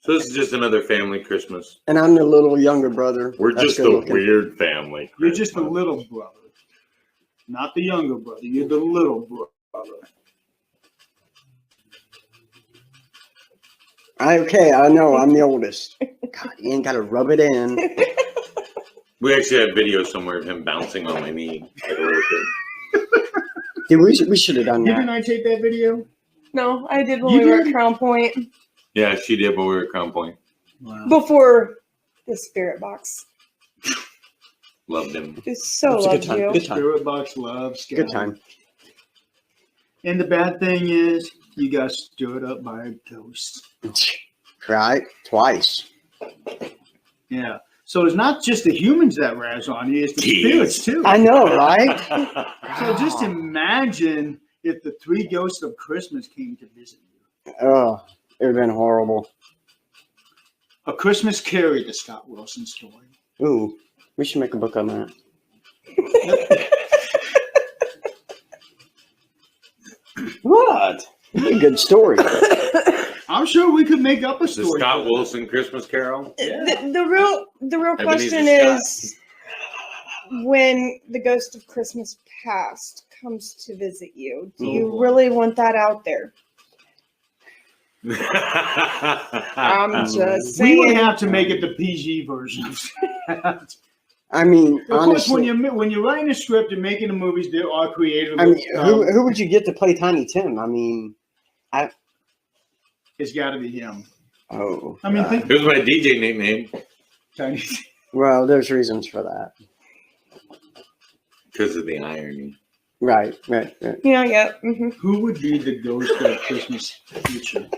so this is just another family Christmas. And I'm the little younger brother. We're That's just good a looking. weird family. You're just a little brother. Not the younger brother. You're the little brother. Okay, I know. I'm the oldest. God, you ain't got to rub it in. We actually have video somewhere of him bouncing on my knee. Like a little kid. Dude, we should have done Didn't that. I take that video? No, I did when You we were did? at Crown Point Yeah, she did when we were at Crown Point. Wow. before the Spirit Box. Loved him. Just so It was a good loved time. you. Good time. Spirit Box loves Scott. Good time. And the bad thing is, you got stood up by a ghost. Right? Twice. Yeah. So it's not just the humans that razz on you, it's the Jeez. spirits too. I know, right? So just imagine if the three ghosts of Christmas came to visit you. Oh, it would have been horrible. A Christmas Carrie, the Scott Wilson story. Ooh, we should make a book on that. What? A good story. I'm sure we could make up a The story. Scott Wilson Christmas Carol. The real Ebenezer question Scott. is, when the ghost of Christmas past comes to visit you, do you really want that out there? I'm just We saying. would have to make it the PG version. I mean, Of course, when honestly, you're writing a script and making the movies, there are creative. I mean, who would you get to play Tiny Tim? I mean, It's got to be him. oh. I mean, God. think It was my DJ nickname Tiny. Well, there's reasons for that. because of the irony. Right. Yeah. Mm-hmm. Who would be the ghost of Christmas future?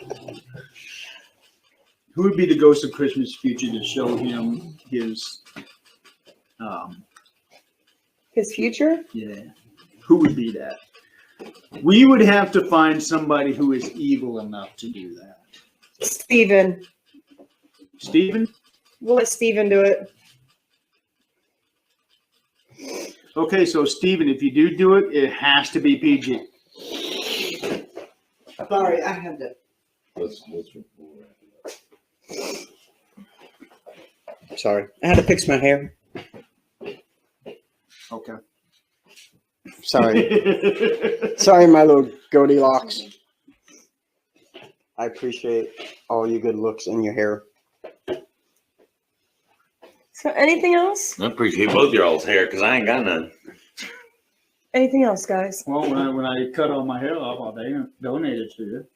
Who would be the ghost of Christmas future to show him his? His future? Yeah. Who would be that? We would have to find somebody who is evil enough to do that. Steven. Steven? We'll let Steven do it. Okay, so Steven, if you do it, it has to be PG. Sorry, I had to. Sorry, I had to fix my hair. Okay. Sorry, sorry, my little Goldilocks. I appreciate all your good looks and your hair. So anything else? I appreciate both your all's hair because I ain't got none. Anything else, guys? Well, when I cut all my hair off, I'll donate it to you.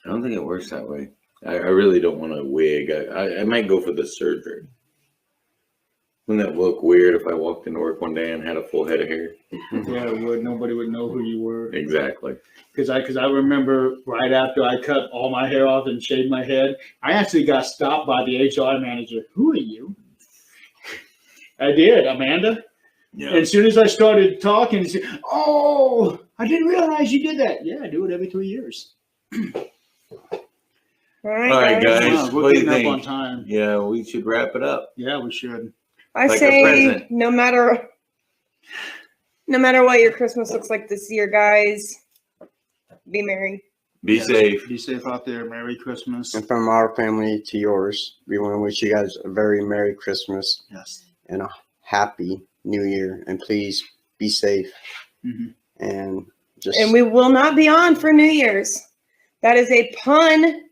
I don't think it works that way. I really don't want a wig. I might go for the surgery. Wouldn't that look weird if I walked into work one day and had a full head of hair? Yeah, it would. Nobody would know who you were. Exactly. Because I remember right after I cut all my hair off and shaved my head, I actually got stopped by the HR manager. Who are you? I did, Amanda. Yeah. And as soon as I started talking, she said, "Oh, I didn't realize you did that." Yeah, I do it every 2 years. All right, All right, guys. Wow, we're what do you getting up on think? time. Yeah, we should wrap it up. Yeah, we should. I Like a say present. no matter what your Christmas looks like this year, guys, be merry. Be Yes. safe. Be safe out there. Merry Christmas. And from our family to yours, we want to wish you guys a very Merry Christmas Yes. and a Happy New Year. And please be safe Mhm. and just. And we will not be on for New Year's. That is a pun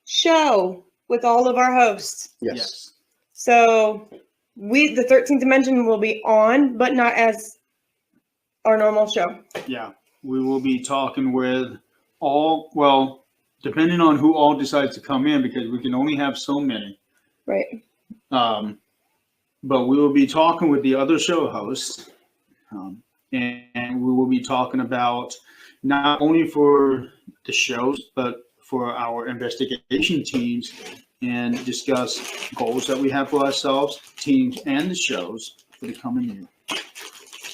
show with all of our hosts. Yes. So the 13th Dimension will be on, but not as our normal show. Yeah. We will be talking with depending on who all decides to come in, because we can only have so many. Right. But we will be talking with the other show hosts, and we will be talking about not only for the shows, but for our investigation teams, and discuss goals that we have for ourselves, teams, and the shows for the coming year.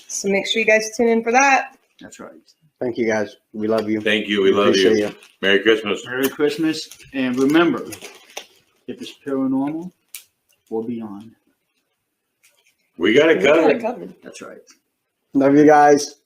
So make sure you guys tune in for that. That's right. Thank you guys. We love you. Thank you. We love Appreciate you. Merry Christmas. Merry Christmas, and remember, if it's paranormal or beyond, We got it We got it covered. covered. that's right. Love you guys.